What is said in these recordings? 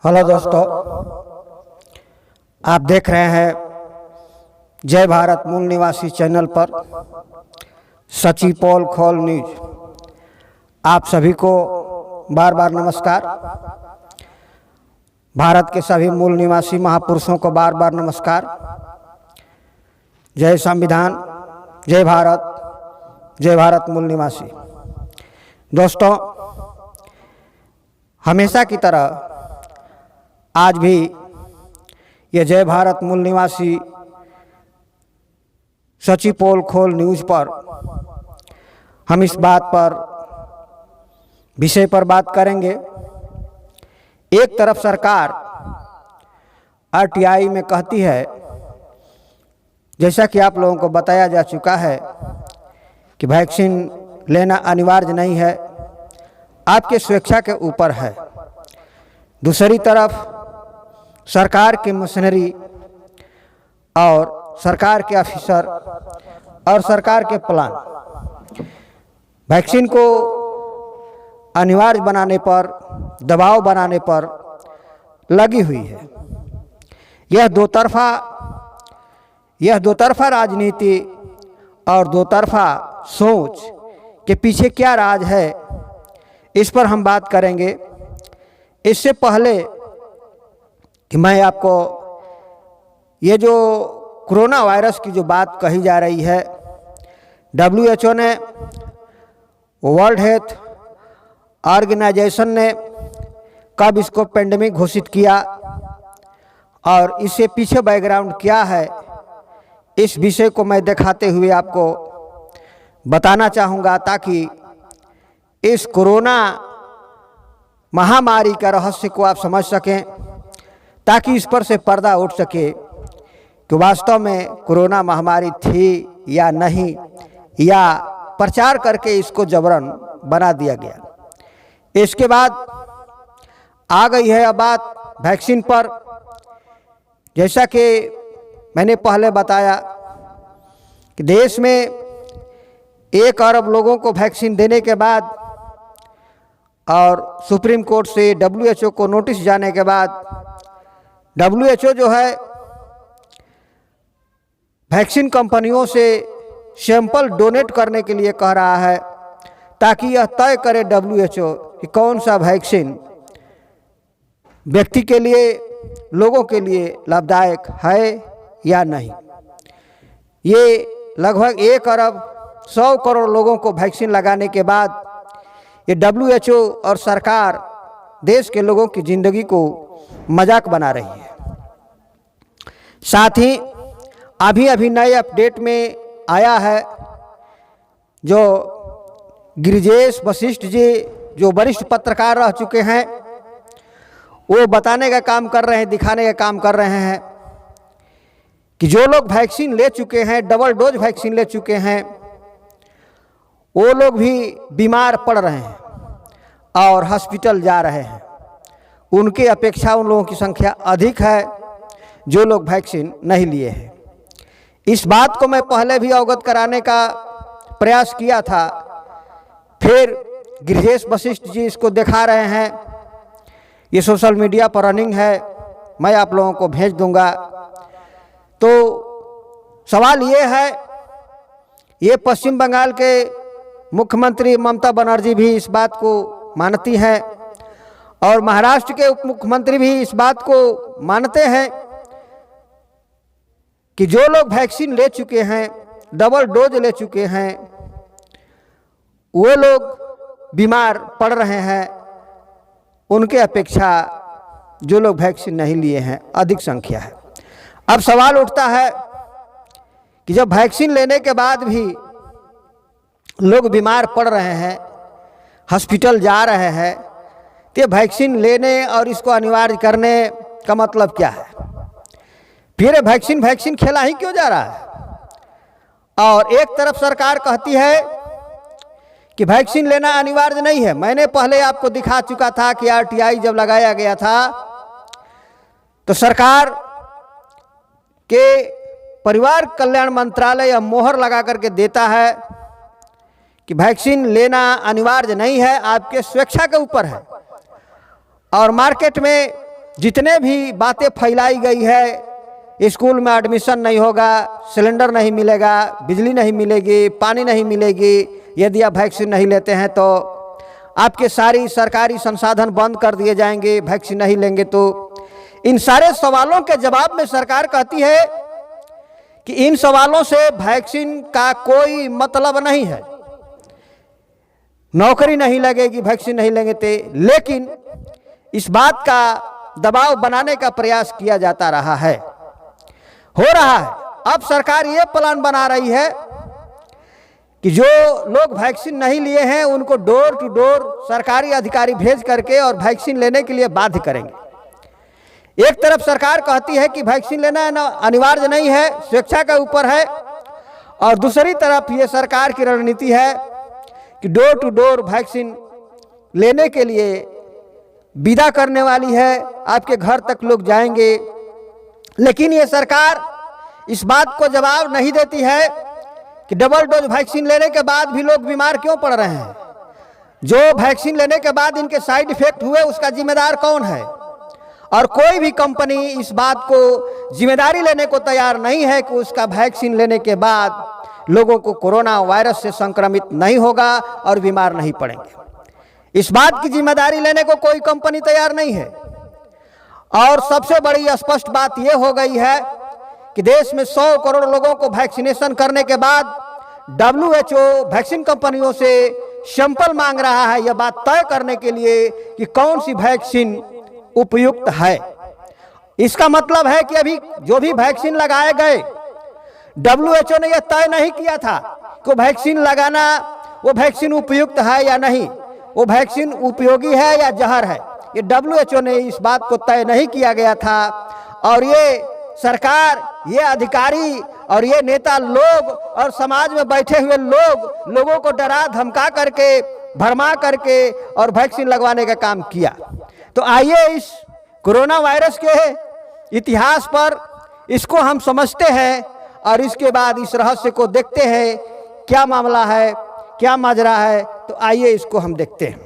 Hello दोस्तों, आप देख रहे हैं जय भारत मूल निवासी चैनल पर सची पोल खोल न्यूज। आप सभी को बार बार नमस्कार। भारत के सभी मूल निवासी महापुरुषों को बार बार नमस्कार। जय संविधान, जय भारत मूल निवासी। दोस्तों, हमेशा की तरह आज भी ये जय भारत मूल निवासी सची पोल खोल न्यूज पर हम इस विषय पर बात करेंगे। एक तरफ सरकार आरटीआई में कहती है, जैसा कि आप लोगों को बताया जा चुका है, कि वैक्सीन लेना अनिवार्य नहीं है, आपके स्वेच्छा के ऊपर है। दूसरी तरफ सरकार की मशीनरी और सरकार के ऑफिसर और सरकार के प्लान वैक्सीन को अनिवार्य बनाने पर, दबाव बनाने पर लगी हुई है। यह दो तरफा राजनीति और दो तरफा सोच के पीछे क्या राज है, इस पर हम बात करेंगे। इससे पहले कि मैं आपको ये जो कोरोना वायरस की जो बात कही जा रही है, WHO ने, वर्ल्ड हेल्थ ऑर्गेनाइजेशन ने कब इसको पेंडेमिक घोषित किया और इससे पीछे बैकग्राउंड क्या है, इस विषय को मैं दिखाते हुए आपको बताना चाहूँगा, ताकि इस कोरोना महामारी का रहस्य को आप समझ सकें, ताकि इस पर से पर्दा उठ सके कि वास्तव में कोरोना महामारी थी या नहीं, या प्रचार करके इसको जबरन बना दिया गया। इसके बाद आ गई है अब बात वैक्सीन पर। जैसा कि मैंने पहले बताया कि देश में 1 अरब लोगों को वैक्सीन देने के बाद और सुप्रीम कोर्ट से WHO को नोटिस जाने के बाद WHO जो है वैक्सीन कंपनियों से सैंपल डोनेट करने के लिए कह रहा है, ताकि यह तय करे WHO कि कौन सा वैक्सीन व्यक्ति के लिए, लोगों के लिए लाभदायक है या नहीं। ये लगभग 1 अरब 100 करोड़ लोगों को वैक्सीन लगाने के बाद ये WHO और सरकार देश के लोगों की ज़िंदगी को मजाक बना रही है। साथ ही अभी नए अपडेट में आया है, जो गिरिजेश वशिष्ठ जी जो वरिष्ठ पत्रकार रह चुके हैं, वो बताने का काम कर रहे हैं, दिखाने का काम कर रहे हैं कि जो लोग वैक्सीन ले चुके हैं, डबल डोज वैक्सीन ले चुके हैं, वो लोग भी बीमार पड़ रहे हैं और हॉस्पिटल जा रहे हैं। उनके अपेक्षा उन लोगों की संख्या अधिक है जो लोग वैक्सीन नहीं लिए हैं। इस बात को मैं पहले भी अवगत कराने का प्रयास किया था, फिर गिरिजेश वशिष्ठ जी इसको दिखा रहे हैं। ये सोशल मीडिया पर रनिंग है, मैं आप लोगों को भेज दूंगा। तो सवाल ये है, ये पश्चिम बंगाल के मुख्यमंत्री ममता बनर्जी भी इस बात को मानती हैं और महाराष्ट्र के उप मुख्यमंत्री भी इस बात को मानते हैं कि जो लोग वैक्सीन ले चुके हैं, डबल डोज ले चुके हैं, वो लोग बीमार पड़ रहे हैं, उनके अपेक्षा जो लोग वैक्सीन नहीं लिए हैं अधिक संख्या है। अब सवाल उठता है कि जब वैक्सीन लेने के बाद भी लोग बीमार पड़ रहे हैं, हॉस्पिटल जा रहे हैं, तो वैक्सीन लेने और इसको अनिवार्य करने का मतलब क्या है? फिर वैक्सीन खेला ही क्यों जा रहा है? और एक तरफ सरकार कहती है कि वैक्सीन लेना अनिवार्य नहीं है। मैंने पहले आपको दिखा चुका था कि आरटीआई जब लगाया गया था तो सरकार के परिवार कल्याण मंत्रालय मोहर लगा करके देता है कि वैक्सीन लेना अनिवार्य नहीं है, आपके स्वेच्छा के ऊपर है। और मार्केट में जितने भी बातें फैलाई गई है, स्कूल में एडमिशन नहीं होगा, सिलेंडर नहीं मिलेगा, बिजली नहीं मिलेगी, पानी नहीं मिलेगी, यदि आप वैक्सीन नहीं लेते हैं तो आपके सारी सरकारी संसाधन बंद कर दिए जाएंगे, वैक्सीन नहीं लेंगे तो। इन सारे सवालों के जवाब में सरकार कहती है कि इन सवालों से वैक्सीन का कोई मतलब नहीं है, नौकरी नहीं लगेगी वैक्सीन नहीं लेंगे तो। लेकिन इस बात का दबाव बनाने का प्रयास किया जाता रहा है, हो रहा है। अब सरकार ये प्लान बना रही है कि जो लोग वैक्सीन नहीं लिए हैं उनको डोर टू डोर सरकारी अधिकारी भेज करके और वैक्सीन लेने के लिए बाध्य करेंगे। एक तरफ सरकार कहती है कि वैक्सीन लेना अनिवार्य नहीं है, स्वेच्छा के ऊपर है, और दूसरी तरफ ये सरकार की रणनीति है कि डोर टू डोर वैक्सीन लेने के लिए विदा करने वाली है, आपके घर तक लोग जाएंगे। लेकिन ये सरकार इस बात को जवाब नहीं देती है कि डबल डोज वैक्सीन लेने के बाद भी लोग बीमार क्यों पड़ रहे हैं। जो वैक्सीन लेने के बाद इनके साइड इफेक्ट हुए उसका जिम्मेदार कौन है, और कोई भी कंपनी इस बात को जिम्मेदारी लेने को तैयार नहीं है कि उसका वैक्सीन लेने के बाद लोगों को कोरोना वायरस से संक्रमित नहीं होगा और बीमार नहीं पड़ेंगे। इस बात की जिम्मेदारी लेने को कोई कंपनी तैयार नहीं है। और सबसे बड़ी स्पष्ट बात यह हो गई है कि देश में 100 करोड़ लोगों को वैक्सीनेशन करने के बाद WHO वैक्सीन कंपनियों से सैंपल मांग रहा है, यह बात तय करने के लिए कि कौन सी वैक्सीन उपयुक्त है। इसका मतलब है कि अभी जो भी वैक्सीन लगाए गए, WHO ने यह तय नहीं किया था कि वैक्सीन लगाना वो वैक्सीन उपयुक्त है या नहीं, वो वैक्सीन उपयोगी है या जहर है। ये WHO ने इस बात को तय नहीं किया गया था, और ये सरकार, ये अधिकारी और ये नेता लोग और समाज में बैठे हुए लोगों को डरा धमका करके, भरमा करके और वैक्सीन लगवाने का काम किया। तो आइए इस कोरोना वायरस के इतिहास पर इसको हम समझते हैं और इसके बाद इस रहस्य को देखते हैं, क्या मामला है, क्या माजरा है। तो आइए इसको हम देखते हैं।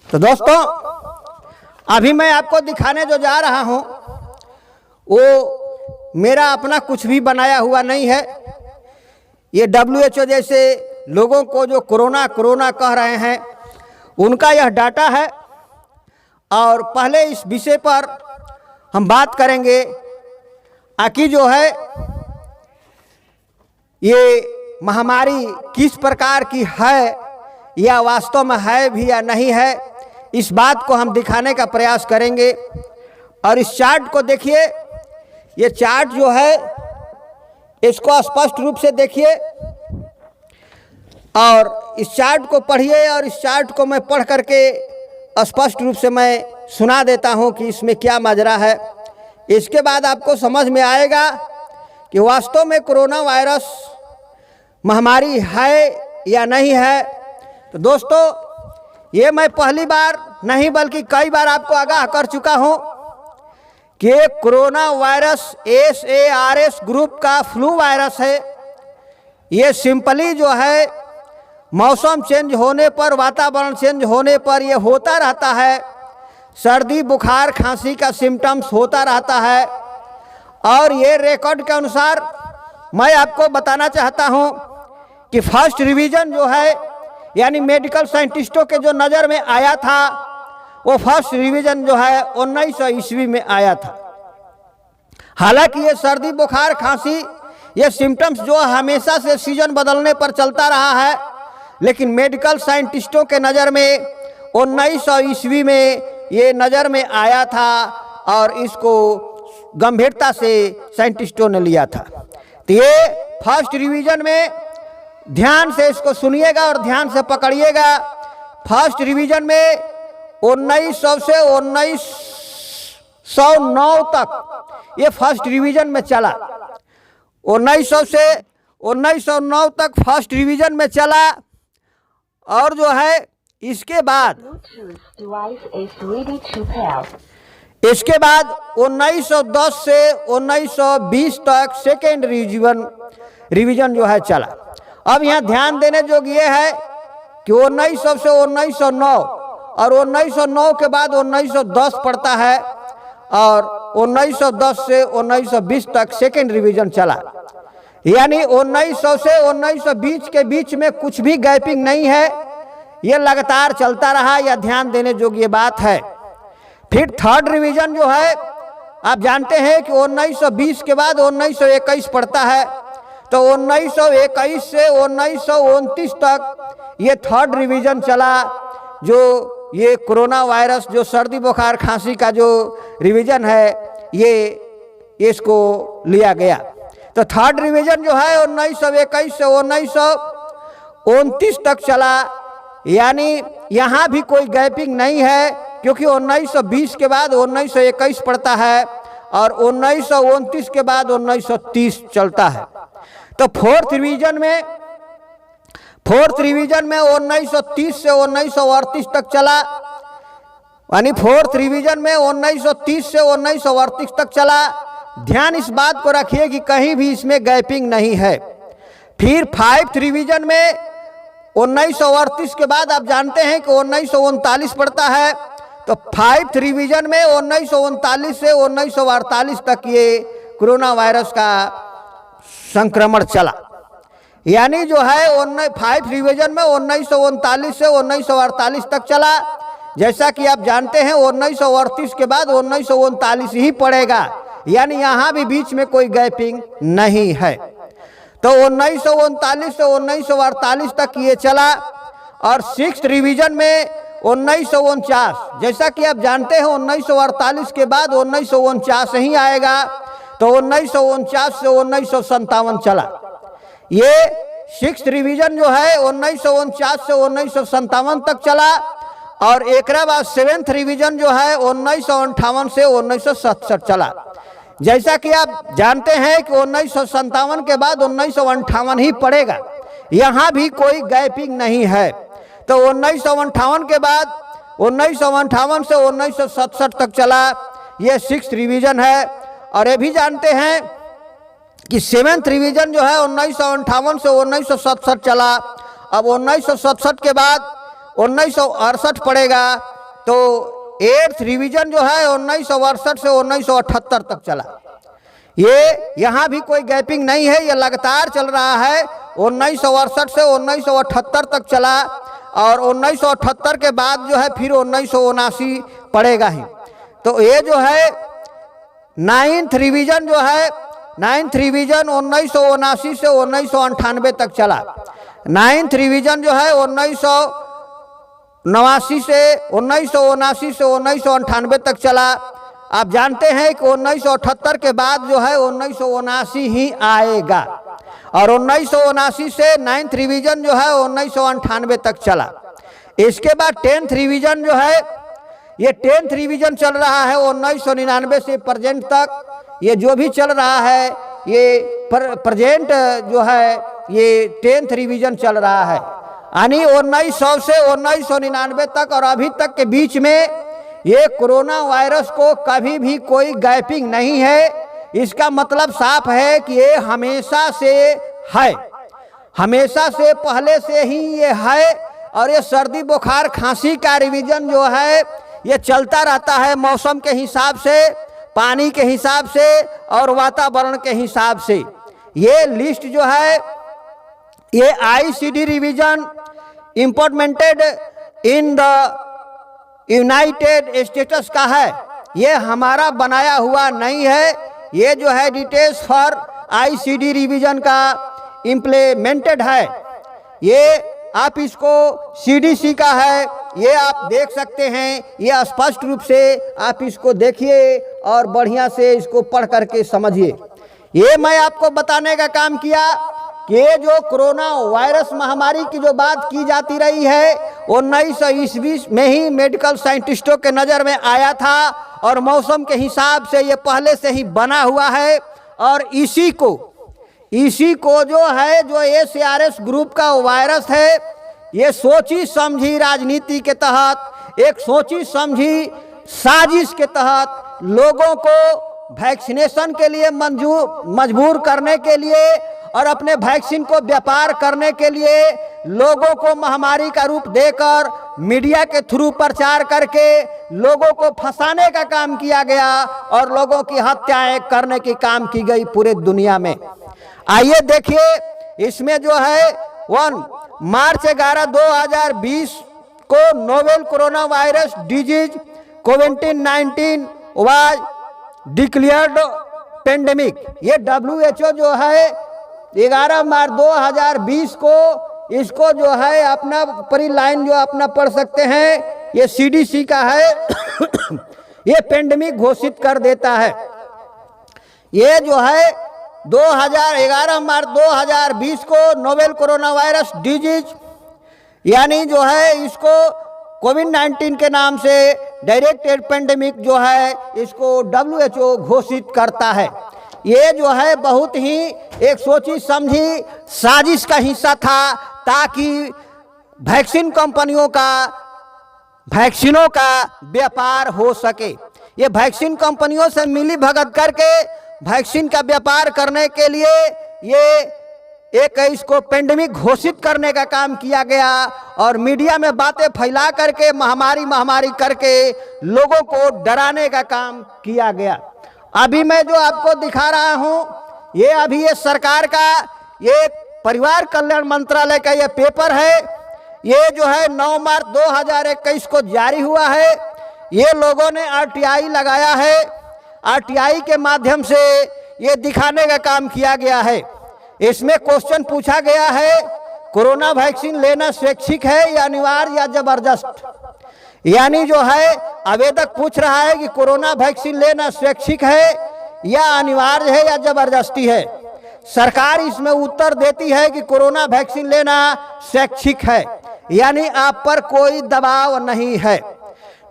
तो दोस्तों, अभी मैं आपको दिखाने जो जा रहा हूं वो मेरा अपना कुछ भी बनाया हुआ नहीं है। ये WHO जैसे लोगों को जो कोरोना कोरोना कह रहे हैं उनका यह डाटा है। और पहले इस विषय पर हम बात करेंगे कि जो है ये महामारी किस प्रकार की है, या वास्तव में है भी या नहीं है, इस बात को हम दिखाने का प्रयास करेंगे। और इस चार्ट को देखिए, ये चार्ट जो है इसको स्पष्ट रूप से देखिए और इस चार्ट को पढ़िए, और इस चार्ट को मैं पढ़ करके स्पष्ट रूप से मैं सुना देता हूं कि इसमें क्या माजरा है। इसके बाद आपको समझ में आएगा कि वास्तव में कोरोना वायरस महामारी है या नहीं है। तो दोस्तों, ये मैं पहली बार नहीं बल्कि कई बार आपको आगाह कर चुका हूं कि कोरोना वायरस SARS ग्रुप का फ्लू वायरस है। ये सिंपली जो है मौसम चेंज होने पर, वातावरण चेंज होने पर ये होता रहता है। सर्दी बुखार खांसी का सिम्टम्स होता रहता है। और ये रिकॉर्ड के अनुसार मैं आपको बताना चाहता हूं कि फर्स्ट रिवीजन जो है, यानी मेडिकल साइंटिस्टों के जो नज़र में आया था, वो फर्स्ट रिवीजन जो है 1900 ईस्वी में आया था। हालांकि ये सर्दी बुखार खांसी ये सिम्टम्स जो हमेशा से सीजन बदलने पर चलता रहा है, लेकिन मेडिकल साइंटिस्टों के नज़र में 1900 ईस्वी में ये नज़र में आया था और इसको गंभीरता से साइंटिस्टों ने लिया था। तो ये फर्स्ट रिवीजन में ध्यान से इसको सुनिएगा और ध्यान से पकड़िएगा। फर्स्ट रिवीजन में 1900 से 1909 तक ये फर्स्ट रिवीजन में चला। 1900 से 1909 तक फर्स्ट रिवीजन में चला। और जो है इसके बाद 1910 से 1920 तक सेकेंड रिवीजन रिवीजन जो है चला। अब यहाँ ध्यान देने जोग ये है कि 1900 से 1909 और 1909 के बाद 1910 पड़ता है और 1910 से 1920 तक सेकेंड रिवीजन चला। यानी 1900 से 1920 के बीच में कुछ भी गैपिंग नहीं है, ये लगातार चलता रहा। यह ध्यान देने जोग ये बात है। फिर थर्ड रिवीजन जो है, आप जानते हैं कि 1920 के बाद 1921 पड़ता है, तो 1921 से 1929 तक ये थर्ड रिवीजन चला, जो ये कोरोना वायरस जो सर्दी बुखार खांसी का जो रिवीजन है ये इसको लिया गया। तो थर्ड रिवीजन जो है 1921 से 1929 तक चला। यानी यहाँ भी कोई गैपिंग नहीं है, क्योंकि 1920 के बाद 1921 पड़ता है और 1929 के बाद 1930 चलता है। तो फोर्थ रिवीजन में 1930 से 1938 तक चला। यानी फोर्थ रिवीजन में 1930 से 1938 तक चला। ध्यान इस बात को रखिए कि कहीं भी इसमें गैपिंग नहीं है। फिर फाइव्थ रिवीजन में 1938 के बाद आप जानते हैं कि 1939 पड़ता है, तो फाइव्थ रिवीजन में 1939 से 1948 तक ये कोरोना वायरस का संक्रमण चला। यानी जो है फाइव रिवीजन में 1939 से 1948 तक चला। जैसा कि आप जानते हैं 1938 के बाद 1939 ही पड़ेगा, यानी यहाँ भी बीच में कोई गैपिंग नहीं है। तो 1939 से 1948 तक ये चला। और सिक्स्थ रिवीजन में 1949, जैसा कि आप जानते हैं 1948 के बाद 1949 ही आएगा, तो 1949 से 1957 चला। ये सिक्स्थ रिवीजन जो है 1949 से 1957 तक चला। और एक बाद सेवेंथ रिवीजन जो है 1958 से 1967 चला। जैसा कि आप जानते हैं कि 1957 के बाद 1958 ही पड़ेगा, यहाँ भी कोई गैपिंग नहीं है। तो 1958 के बाद 1958 से 1967 तक चला, ये सिक्स्थ रिवीजन है। और ये भी जानते हैं कि सेवेंथ रिवीजन जो है 1958 से 1967 चला। अब 1967 के बाद 1968 पड़ेगा, तो एट्थ रिवीजन जो है 1968 से 1978 तक चला। ये यहाँ भी कोई गैपिंग नहीं है, ये लगातार चल रहा है। 1968 से 1978 तक चला और 1978 के बाद जो है फिर 1979 पड़ेगा ही। तो ये जो है नाइन्थ रिवीजन जो है, नाइन्थ रिवीजन 1979 से 1998 तक चला। नाइन्थ रिवीजन जो है 1979 से 1998 तक चला। आप जानते हैं कि 1978 के बाद जो है 1979 ही आएगा। और 1979 से नाइन्थ रिवीजन जो है 1998 तक चला। इसके बाद टेंथ रिवीजन जो है, ये टेंथ रिवीजन चल रहा है 1999 से प्रेजेंट तक। ये जो भी चल रहा है ये प्रेजेंट जो है ये टेंथ रिवीजन चल रहा है। यानी 1900 से 1999 तक और अभी तक के बीच में ये कोरोना वायरस को कभी भी कोई गैपिंग नहीं है। इसका मतलब साफ है कि ये हमेशा से है, हमेशा से पहले से ही ये है। और ये सर्दी बुखार खांसी का रिवीजन जो है ये चलता रहता है मौसम के हिसाब से, पानी के हिसाब से और वातावरण के हिसाब से। ये लिस्ट जो है ये ICD revision implemented in the United states का है, ये हमारा बनाया हुआ नहीं है। ये जो है डिटेल्स फॉर आईसीडी रिवीजन का इम्प्लीमेंटेड है। ये आप इसको सीडीसी का है, ये आप देख सकते हैं। ये स्पष्ट रूप से आप इसको देखिए और बढ़िया से इसको पढ़ करके समझिए। ये मैं आपको बताने का काम किया कि ये जो कोरोना वायरस महामारी की जो बात की जाती रही है 1900 ईस्वी में ही मेडिकल साइंटिस्टों के नज़र में आया था और मौसम के हिसाब से ये पहले से ही बना हुआ है। और इसी को जो है जो ACRS ग्रुप का वायरस है, ये सोची समझी राजनीति के तहत, एक सोची समझी साजिश के तहत लोगों को वैक्सीनेशन के लिए मजबूर करने के लिए और अपने वैक्सीन को व्यापार करने के लिए लोगों को महामारी का रूप देकर मीडिया के थ्रू प्रचार करके लोगों को फंसाने का काम किया गया और लोगों की हत्याएं करने की काम की गई पूरे दुनिया में। आइए देखिए, इसमें जो है 1 मार्च 11 2020 को novel corona virus disease covid was declared pandemic. ये WHO जो है 11 मार्च 2020 को इसको जो है अपना परी लाइन जो अपना पढ़ सकते हैं, ये CDC का है ये पेंडेमिक घोषित कर देता है। ये जो है 11 मार्च 2020 को नोवेल कोरोना वायरस डिजीज यानी जो है इसको कोविड-19 के नाम से डायरेक्टेड पेंडेमिक जो है इसको WHO घोषित करता है। ये जो है बहुत ही एक सोची समझी साजिश का हिस्सा था ताकि वैक्सीन कंपनियों का वैक्सीनों का व्यापार हो सके। ये वैक्सीन कंपनियों से मिली भगत करके वैक्सीन का व्यापार करने के लिए ये एक इसको पेंडेमिक घोषित करने का काम किया गया और मीडिया में बातें फैला करके महामारी करके लोगों को डराने का काम किया गया। अभी मैं जो आपको दिखा रहा हूं ये अभी ये सरकार का ये परिवार कल्याण मंत्रालय का ये पेपर है। ये जो है 9 मार्च 2021 को जारी हुआ है। ये लोगों ने RTI लगाया है। RTI के माध्यम से ये दिखाने का काम किया गया है। इसमें क्वेश्चन पूछा गया है, कोरोना वैक्सीन लेना स्वैच्छिक है या अनिवार्य या जबरदस्त। यानी जो है आवेदक पूछ रहा है कि कोरोना वैक्सीन लेना स्वैच्छिक है या अनिवार्य है या जबरदस्ती है। सरकार इसमें उत्तर देती है कि कोरोना वैक्सीन लेना स्वैच्छिक है, यानी आप पर कोई दबाव नहीं है।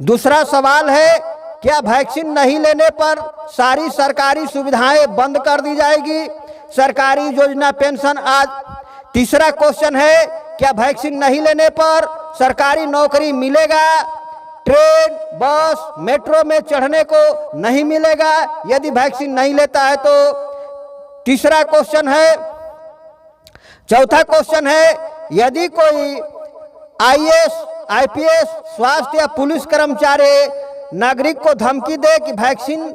दूसरा सवाल है, क्या वैक्सीन नहीं लेने पर सारी सरकारी सुविधाएं बंद कर दी जाएगी, सरकारी योजना पेंशन आज। तीसरा क्वेश्चन है, क्या वैक्सीन नहीं लेने पर सरकारी नौकरी मिलेगा, ट्रेन बस मेट्रो में चढ़ने को नहीं मिलेगा यदि वैक्सीन नहीं लेता है तो। तीसरा क्वेश्चन है। चौथा क्वेश्चन है, यदि कोई IAS IPS स्वास्थ्य या पुलिस कर्मचारी नागरिक को धमकी दे कि वैक्सीन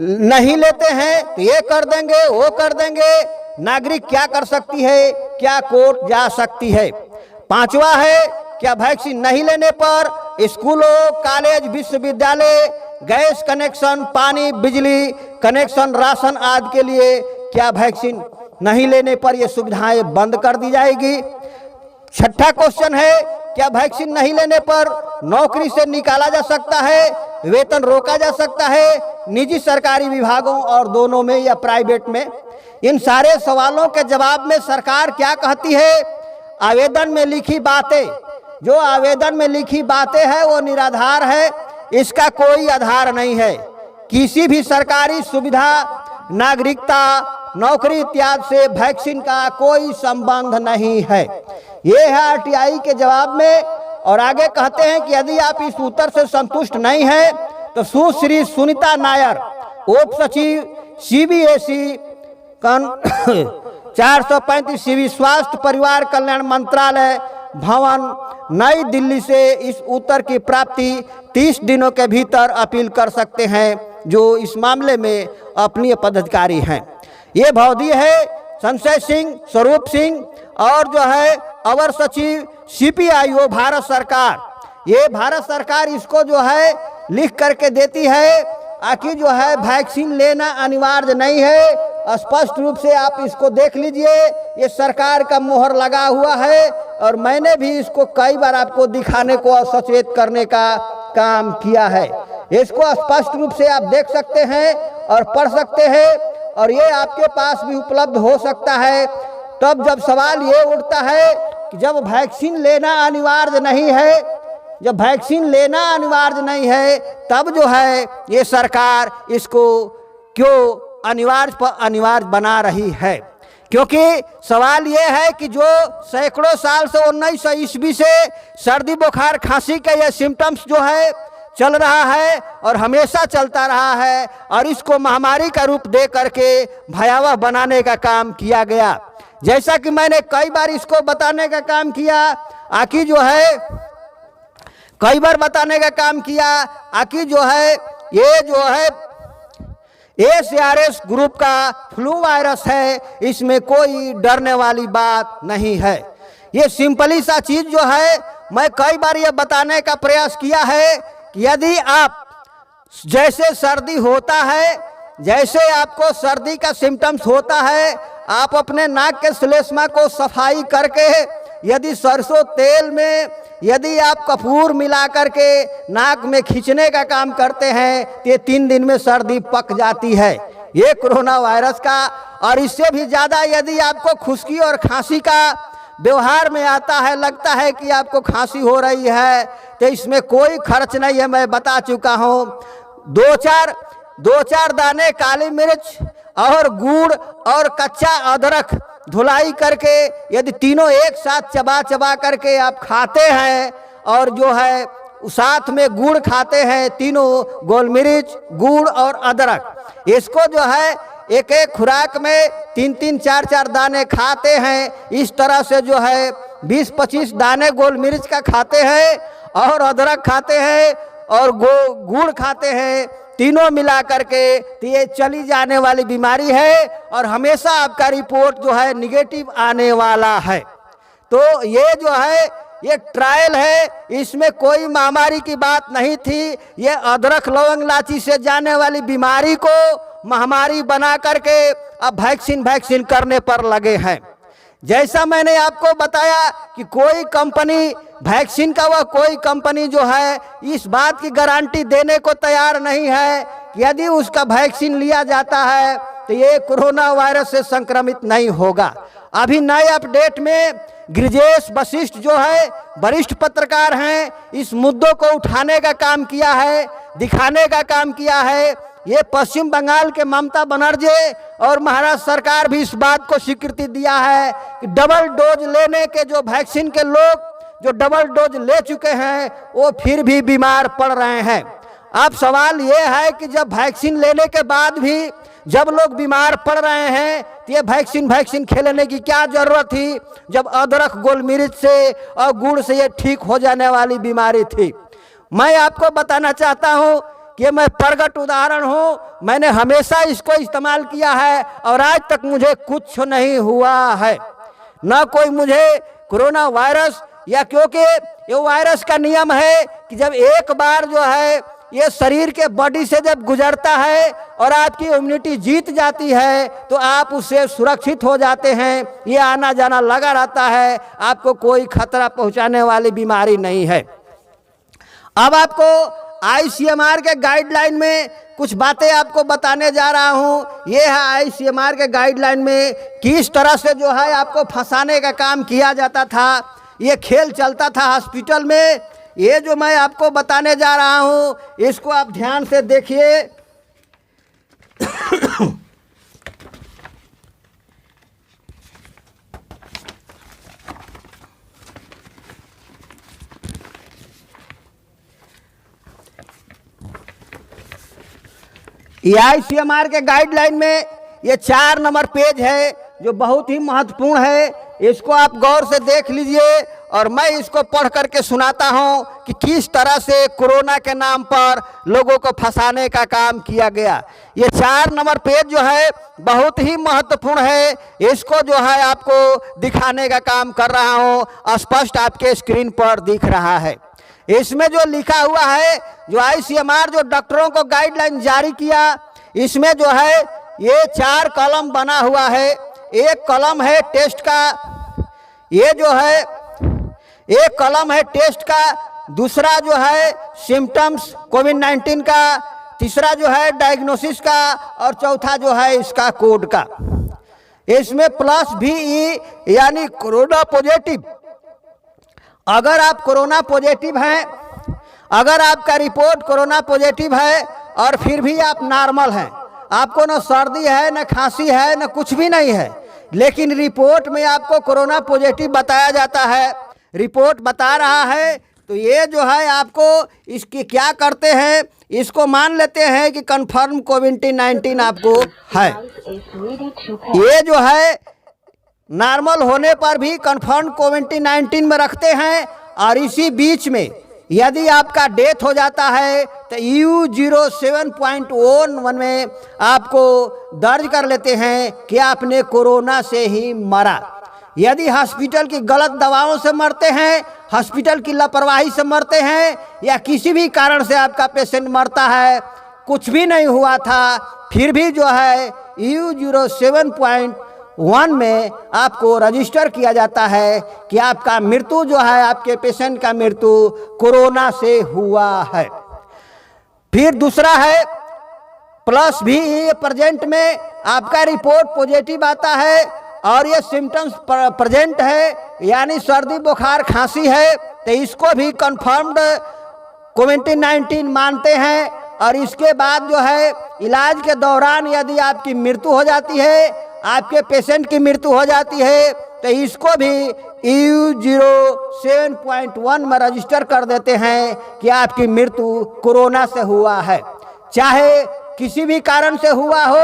नहीं लेते हैं तो ये कर देंगे वो कर देंगे, नागरिक क्या कर सकती है, क्या कोर्ट जा सकती है। पांचवा है, क्या वैक्सीन नहीं लेने पर स्कूलों कॉलेज विश्वविद्यालय गैस कनेक्शन पानी बिजली कनेक्शन राशन आदि के लिए क्या वैक्सीन नहीं लेने पर ये सुविधाएं बंद कर दी जाएगी। छठा क्वेश्चन है, क्या वैक्सीन नहीं लेने पर नौकरी से निकाला जा सकता है, वेतन रोका जा सकता है, निजी सरकारी विभागों और दोनों में या प्राइवेट में। इन सारे सवालों के जवाब में सरकार क्या कहती है, आवेदन में लिखी बातें, जो आवेदन में लिखी बातें हैं वो निराधार है, इसका कोई आधार नहीं है। किसी भी सरकारी सुविधा नागरिकता नौकरी इत्यादि से वैक्सीन का कोई संबंध नहीं है। ये है RTI के जवाब में। और आगे कहते हैं कि यदि आप इस उत्तर से संतुष्ट नहीं हैं तो सुश्री सुनीता नायर उप सचिव CBSE 435 CV स्वास्थ्य परिवार कल्याण मंत्रालय भवन नई दिल्ली से इस उत्तर की प्राप्ति 30 दिनों के भीतर अपील कर सकते हैं, जो इस मामले में अपनी पदाधिकारी हैं। ये भौदी है संशय सिंह स्वरूप सिंह और जो है अवर सचिव CPIO भारत सरकार। ये भारत सरकार इसको जो है लिख करके देती है कि जो है वैक्सीन लेना अनिवार्य नहीं है। स्पष्ट रूप से आप इसको देख लीजिए, ये सरकार का मोहर लगा हुआ है और मैंने भी इसको कई बार आपको दिखाने को और सचेत करने का काम किया है। इसको स्पष्ट रूप से आप देख सकते हैं और पढ़ सकते हैं और ये आपके पास भी उपलब्ध हो सकता है। तब जब सवाल ये उठता है कि जब वैक्सीन लेना अनिवार्य नहीं है, जब वैक्सीन लेना अनिवार्य नहीं है तब जो है ये सरकार इसको क्यों अनिवार्य बना रही है। क्योंकि सवाल ये है कि जो सैकड़ों साल से 1900 ईस्वी से सर्दी बुखार खांसी का ये सिम्टम्स जो है चल रहा है और हमेशा चलता रहा है और इसको महामारी का रूप दे करके भयावह बनाने का काम किया गया। जैसा कि मैंने कई बार इसको बताने का काम किया, आखिर जो है कई बार बताने का काम किया, आखिर जो है ये जो है ACRS ग्रुप का फ्लू वायरस है, इसमें कोई डरने वाली बात नहीं है। ये सिंपली सा चीज जो है मैं कई बार ये बताने का प्रयास किया है कि यदि आप जैसे सर्दी होता है, जैसे आपको सर्दी का सिम्टम्स होता है, आप अपने नाक के श्लेष्मा को सफाई करके यदि सरसों तेल में यदि आप कपूर मिला करके नाक में खींचने का काम करते हैं तो ये 3 दिन में सर्दी पक जाती है ये कोरोना वायरस का। और इससे भी ज़्यादा यदि आपको खुश्की और खांसी का व्यवहार में आता है, लगता है कि आपको खांसी हो रही है, तो इसमें कोई खर्च नहीं है, मैं बता चुका हूँ। दो चार दाने काली मिर्च और गुड़ और कच्चा अदरक धुलाई करके यदि तीनों एक साथ चबा चबा करके आप खाते हैं और जो है साथ में गुड़ खाते हैं, तीनों गोल मिर्च गुड़ और अदरक, इसको जो है एक एक खुराक में 3-3 4-4 दाने खाते हैं। इस तरह से जो है 20-25 दाने गोल मिर्च का खाते हैं और अदरक खाते हैं और गुड़ खाते हैं, तीनों मिला करके, तो ये चली जाने वाली बीमारी है और हमेशा आपका रिपोर्ट जो है निगेटिव आने वाला है। तो ये जो है ये ट्रायल है, इसमें कोई महामारी की बात नहीं थी। ये अदरक लौंग इलायची से जाने वाली बीमारी को महामारी बना करके अब वैक्सीन करने पर लगे हैं। जैसा मैंने आपको बताया कि कोई कंपनी वैक्सीन का, वह कोई कंपनी जो है इस बात की गारंटी देने को तैयार नहीं है कि यदि उसका वैक्सीन लिया जाता है तो ये कोरोना वायरस से संक्रमित नहीं होगा। अभी नए अपडेट में गिरिजेश वशिष्ठ जो है वरिष्ठ पत्रकार हैं, इस मुद्दों को उठाने का काम किया है, दिखाने का काम किया है। ये पश्चिम बंगाल के ममता बनर्जी और महाराष्ट्र सरकार भी इस बात को स्वीकृति दिया है कि डबल डोज लेने के जो वैक्सीन के लोग जो डबल डोज ले चुके हैं वो फिर भी बीमार पड़ रहे हैं। अब सवाल ये है कि जब वैक्सीन लेने के बाद भी जब लोग बीमार पड़ रहे हैं तो ये वैक्सीन खेलने की क्या जरूरत थी, जब अदरक गोल मिर्च से और गुड़ से ये ठीक हो जाने वाली बीमारी थी। मैं आपको बताना चाहता हूँ कि मैं प्रगट उदाहरण हूँ, मैंने हमेशा इसको इस्तेमाल किया है और आज तक मुझे कुछ नहीं हुआ है, ना कोई मुझे कोरोना वायरस, या क्योंकि ये वायरस का नियम है कि जब एक बार जो है ये शरीर के बॉडी से जब गुजरता है और आपकी इम्यूनिटी जीत जाती है तो आप उससे सुरक्षित हो जाते हैं। ये आना जाना लगा रहता है, आपको कोई खतरा पहुंचाने वाली बीमारी नहीं है। अब आपको ICMR के गाइडलाइन में कुछ बातें आपको बताने जा रहा हूं। ये है ICMR के गाइडलाइन में किस तरह से जो है आपको फंसाने का काम किया जाता था, ये खेल चलता था हॉस्पिटल में। ये जो मैं आपको बताने जा रहा हूं इसको आप ध्यान से देखिए। ICMR के गाइडलाइन में ये 4 नंबर पेज है जो बहुत ही महत्वपूर्ण है, इसको आप गौर से देख लीजिए और मैं इसको पढ़ करके सुनाता हूं कि किस तरह से कोरोना के नाम पर लोगों को फंसाने का काम किया गया। ये 4 नंबर पेज जो है बहुत ही महत्वपूर्ण है, इसको जो है आपको दिखाने का काम कर रहा हूं, स्पष्ट आपके स्क्रीन पर दिख रहा है। इसमें जो लिखा हुआ है, जो ICMR जो डॉक्टरों को गाइडलाइन जारी किया, इसमें जो है ये 4 कॉलम बना हुआ है। एक कॉलम है टेस्ट का, ये जो है एक कॉलम है टेस्ट का, दूसरा जो है सिम्टम्स कोविड-19 का, तीसरा जो है डायग्नोसिस का और चौथा जो है इसका कोड का। इसमें +VE यानी कोरोना पॉजिटिव। अगर आप कोरोना पॉजिटिव हैं, अगर आपका रिपोर्ट कोरोना पॉजिटिव है और फिर भी आप नॉर्मल हैं, आपको न सर्दी है न खांसी है न कुछ भी नहीं है, लेकिन रिपोर्ट में आपको कोरोना पॉजिटिव बताया जाता है, रिपोर्ट बता रहा है, तो ये जो है आपको इसकी क्या करते हैं, इसको मान लेते हैं कि कंफर्म कोविड-19 आपको है। ये जो है नॉर्मल होने पर भी कंफर्म कोविड-19 में रखते हैं। और इसी बीच में यदि आपका डेथ हो जाता है तो EU07.1 में आपको दर्ज कर लेते हैं कि आपने कोरोना से ही मरा। यदि हॉस्पिटल की गलत दवाओं से मरते हैं, हॉस्पिटल की लापरवाही से मरते हैं, या किसी भी कारण से आपका पेशेंट मरता है, कुछ भी नहीं हुआ था, फिर भी जो है EU07.1 में आपको रजिस्टर किया जाता है कि आपका मृत्यु जो है, आपके पेशेंट का मृत्यु कोरोना से हुआ है। फिर दूसरा है प्लस भी, प्रेजेंट में आपका रिपोर्ट पॉजिटिव आता है और ये सिम्टम्स प्रेजेंट है, यानी सर्दी बुखार खांसी है, तो इसको भी कंफर्म्ड कोविड-19 मानते हैं। और इसके बाद जो है इलाज के दौरान यदि आपकी मृत्यु हो जाती है, आपके पेशेंट की मृत्यु हो जाती है, तो इसको भी EU07.1 में रजिस्टर कर देते हैं कि आपकी मृत्यु कोरोना से हुआ है। चाहे किसी भी कारण से हुआ हो,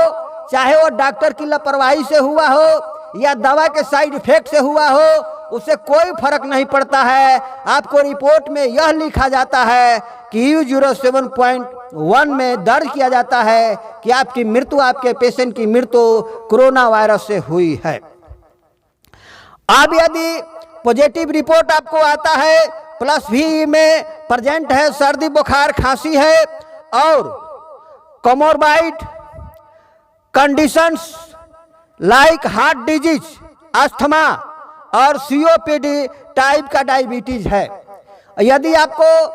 चाहे वो डॉक्टर की लापरवाही से हुआ हो या दवा के साइड इफेक्ट से हुआ हो, उससे कोई फर्क नहीं पड़ता है। आपको रिपोर्ट में यह लिखा जाता है कि EU07.1 में दर्ज किया जाता है कि आपकी मृत्यु, आपके पेशेंट की मृत्यु कोरोना वायरस से हुई है। अब यदि पॉजिटिव रिपोर्ट आपको आता है, प्लस भी में प्रेजेंट है सर्दी बुखार खांसी है और comorbid conditions like heart disease, asthma और सीओपीडी टाइप का डायबिटीज है। यदि आपको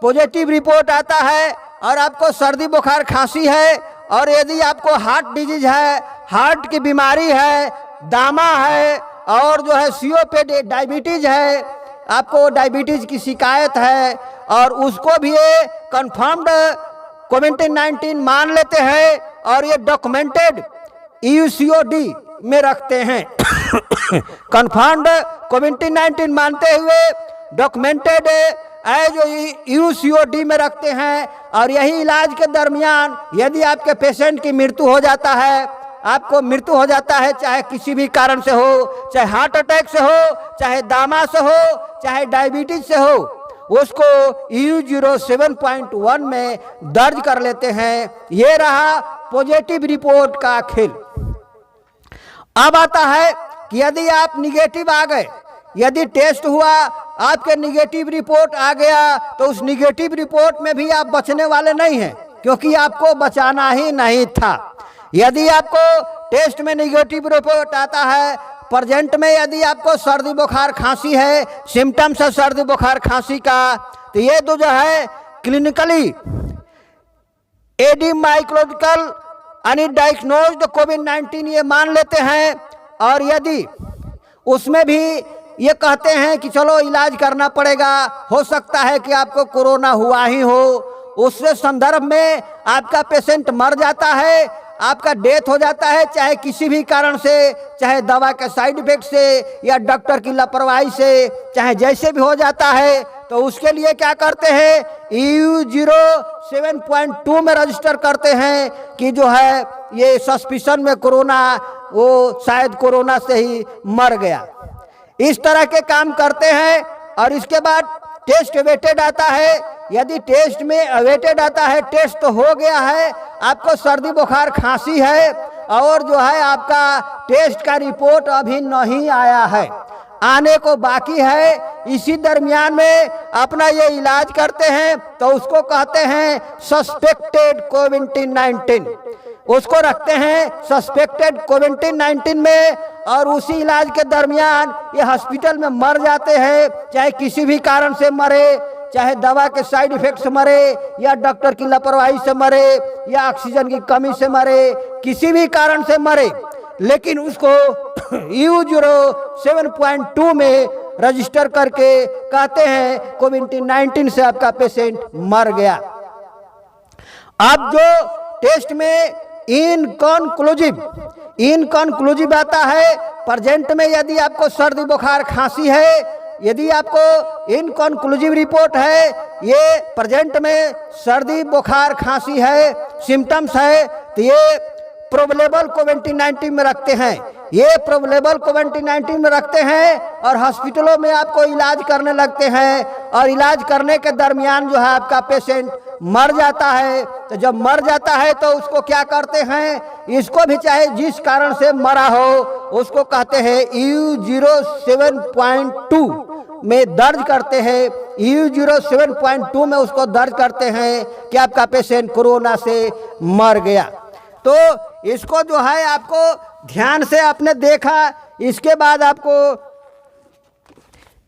पॉजिटिव रिपोर्ट आता है और आपको सर्दी बुखार खांसी है और यदि आपको हार्ट डिजीज है, हार्ट की बीमारी है, दामा है और जो है सीओपीडी डायबिटीज है, आपको डायबिटीज की शिकायत है और उसको भी ये कंफर्म्ड कोविड-19 मान लेते हैं और ये डॉक्यूमेंटेड EUCOD में रखते हैं। कंफर्म्ड कोविड-19 मानते हुए डॉक्यूमेंटेड एज EUCOD में रखते हैं। और यही इलाज के दरमियान यदि आपके पेशेंट की मृत्यु हो जाता है, आपको मृत्यु हो जाता है, चाहे किसी भी कारण से हो, चाहे हार्ट अटैक से हो, चाहे दामा से हो, चाहे डायबिटीज से हो, उसको EU07.1 में दर्ज कर लेते हैं। ये रहा पॉजिटिव रिपोर्ट का खेल। अब आता है कि यदि आप निगेटिव आ गए, यदि टेस्ट हुआ, आपके निगेटिव रिपोर्ट आ गया, तो उस निगेटिव रिपोर्ट में भी आप बचने वाले नहीं हैं, क्योंकि आपको बचाना ही नहीं था। यदि आपको टेस्ट में निगेटिव रिपोर्ट आता है, प्रेजेंट में यदि आपको सर्दी बुखार खांसी है, सिम्टम्स है सर्दी बुखार खांसी का, तो ये तो जो है क्लिनिकली एपिडेमियोलॉजिकल अनडायग्नोज्ड कोविड-19 ये मान लेते हैं। और यदि उसमें भी ये कहते हैं कि चलो इलाज करना पड़ेगा, हो सकता है कि आपको कोरोना हुआ ही हो, उससे संदर्भ में आपका पेशेंट मर जाता है, आपका डेथ हो जाता है, चाहे किसी भी कारण से, चाहे दवा के साइड इफेक्ट से या डॉक्टर की लापरवाही से, चाहे जैसे भी हो जाता है, तो उसके लिए क्या करते हैं, EU07.2 में रजिस्टर करते हैं कि जो है ये सस्पिशन में कोरोना, वो शायद कोरोना से ही मर गया। इस तरह के काम करते हैं। और इसके बाद टेस्ट अवेटेड आता है। यदि टेस्ट में अवेटेड आता है, टेस्ट तो हो गया है, आपको सर्दी बुखार खांसी है और जो है आपका टेस्ट का रिपोर्ट अभी नहीं आया है, आने को बाकी है, इसी दरमियान में अपना ये इलाज करते हैं, तो उसको कहते हैं सस्पेक्टेड कोविड-19, उसको रखते हैं सस्पेक्टेड कोविड-19 में। और उसी इलाज के दरमियान ये हॉस्पिटल में मर जाते हैं, चाहे किसी भी कारण से मरे, चाहे दवा के साइड इफेक्ट से मरे या डॉक्टर की लापरवाही से मरे या ऑक्सीजन की कमी से मरे, किसी भी कारण से मरे, लेकिन उसको EU07.2 में रजिस्टर करके कहते हैं कोविड-19 से आपका पेशेंट मर गया। अब जो टेस्ट में इनकॉन्क्लूसिव आता है, प्रेजेंट में यदि आपको सर्दी बुखार खांसी है, यदि आपको इनकॉन्क्लूसिव रिपोर्ट है, ये प्रेजेंट में सर्दी बुखार खांसी है, सिम्टम्स है, तो ये प्रोबेबल कोविड-19 में रखते हैं। ये प्रोबेबल कोविड-19 में रखते हैं और हॉस्पिटलों में आपको इलाज करने लगते हैं, और इलाज करने के दरमियान जो है आपका पेशेंट मर जाता है। तो जब मर जाता है तो उसको क्या करते हैं, इसको भी चाहे जिस कारण से मरा हो उसको कहते हैं EU07.2 में दर्ज करते हैं। EU07.2 में उसको दर्ज करते हैं कि आपका पेशेंट कोरोना से मर गया। तो इसको जो है आपको ध्यान से आपने देखा। इसके बाद आपको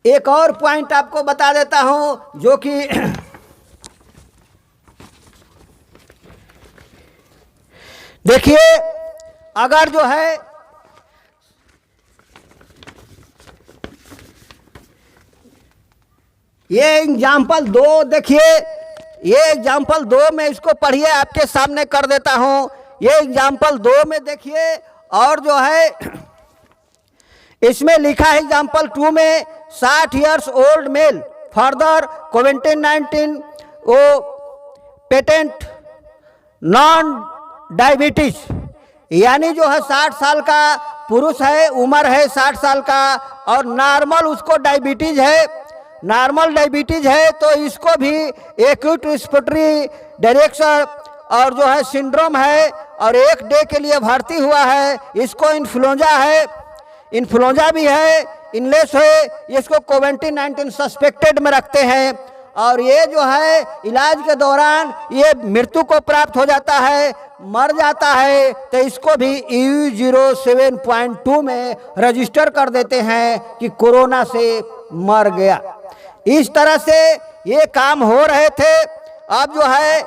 एक और पॉइंट आपको बता देता हूं, जो कि देखिए, अगर जो है ये एग्जाम्पल 2 देखिए, ये एग्जाम्पल 2 में इसको पढ़िए, आपके सामने कर देता हूं। ये एग्जाम्पल 2 में देखिए, और जो है इसमें लिखा है एग्जाम्पल 2 में 60 इयर्स ओल्ड मेल फर्दर कोविड-19 वो पेटेंट नॉन डायबिटीज, यानी जो है 60 साल का पुरुष है, उम्र है 60 साल का, और नॉर्मल उसको डायबिटीज है, नॉर्मल डायबिटीज है, तो इसको भी एक्यूट रेस्पिरेटरी डायरेक्शन और जो है सिंड्रोम है, और 1 डे के लिए भर्ती हुआ है। इसको इन्फ्लुएंजा है, इन्फ्लुएंजा भी है, इनलेस है, इसको कोविड-19 सस्पेक्टेड में रखते हैं, और ये जो है इलाज के दौरान ये मृत्यु को प्राप्त हो जाता है, मर जाता है, तो इसको भी EU07.2 में रजिस्टर कर देते हैं कि कोरोना से मर गया। इस तरह से ये काम हो रहे थे। अब जो है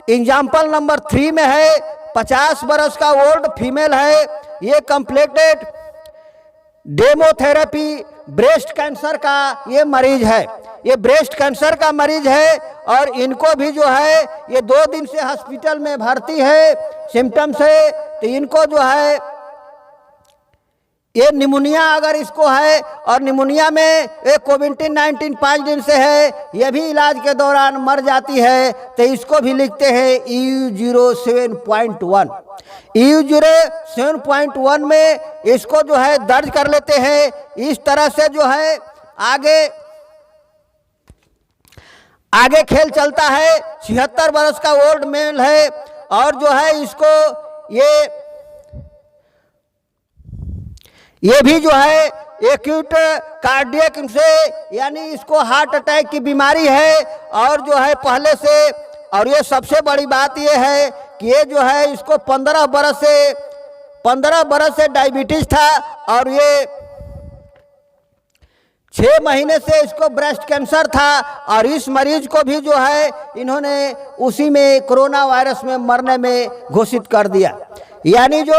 एग्जाम्पल नंबर 3 में है, 50 बरस का ओल्ड फीमेल है, ये कंप्लीटेड डेमोथेरेपी ब्रेस्ट कैंसर का ये मरीज है, ये ब्रेस्ट कैंसर का मरीज है, और इनको भी जो है ये 2 दिन से हॉस्पिटल में भर्ती है सिम्टम्स है। तो इनको जो है ये निमोनिया अगर इसको है, और निमोनिया में एक कोविड-19 5 दिन से है, ये भी इलाज के दौरान मर जाती है, तो इसको भी लिखते हैं EU07.1। EU07.1 में इसको जो है दर्ज कर लेते हैं। इस तरह से जो है आगे खेल चलता है। 76 बरस का ओल्ड मेल है, और जो है इसको ये भी जो है एक्यूट कार्डियक से, यानी इसको हार्ट अटैक की बीमारी है, और जो है पहले से, और ये सबसे बड़ी बात ये है कि ये जो है इसको 15 बरस से डायबिटीज था, और ये 6 महीने से इसको ब्रेस्ट कैंसर था, और इस मरीज को भी जो है इन्होंने उसी में कोरोना वायरस में मरने में घोषित कर दिया। यानी जो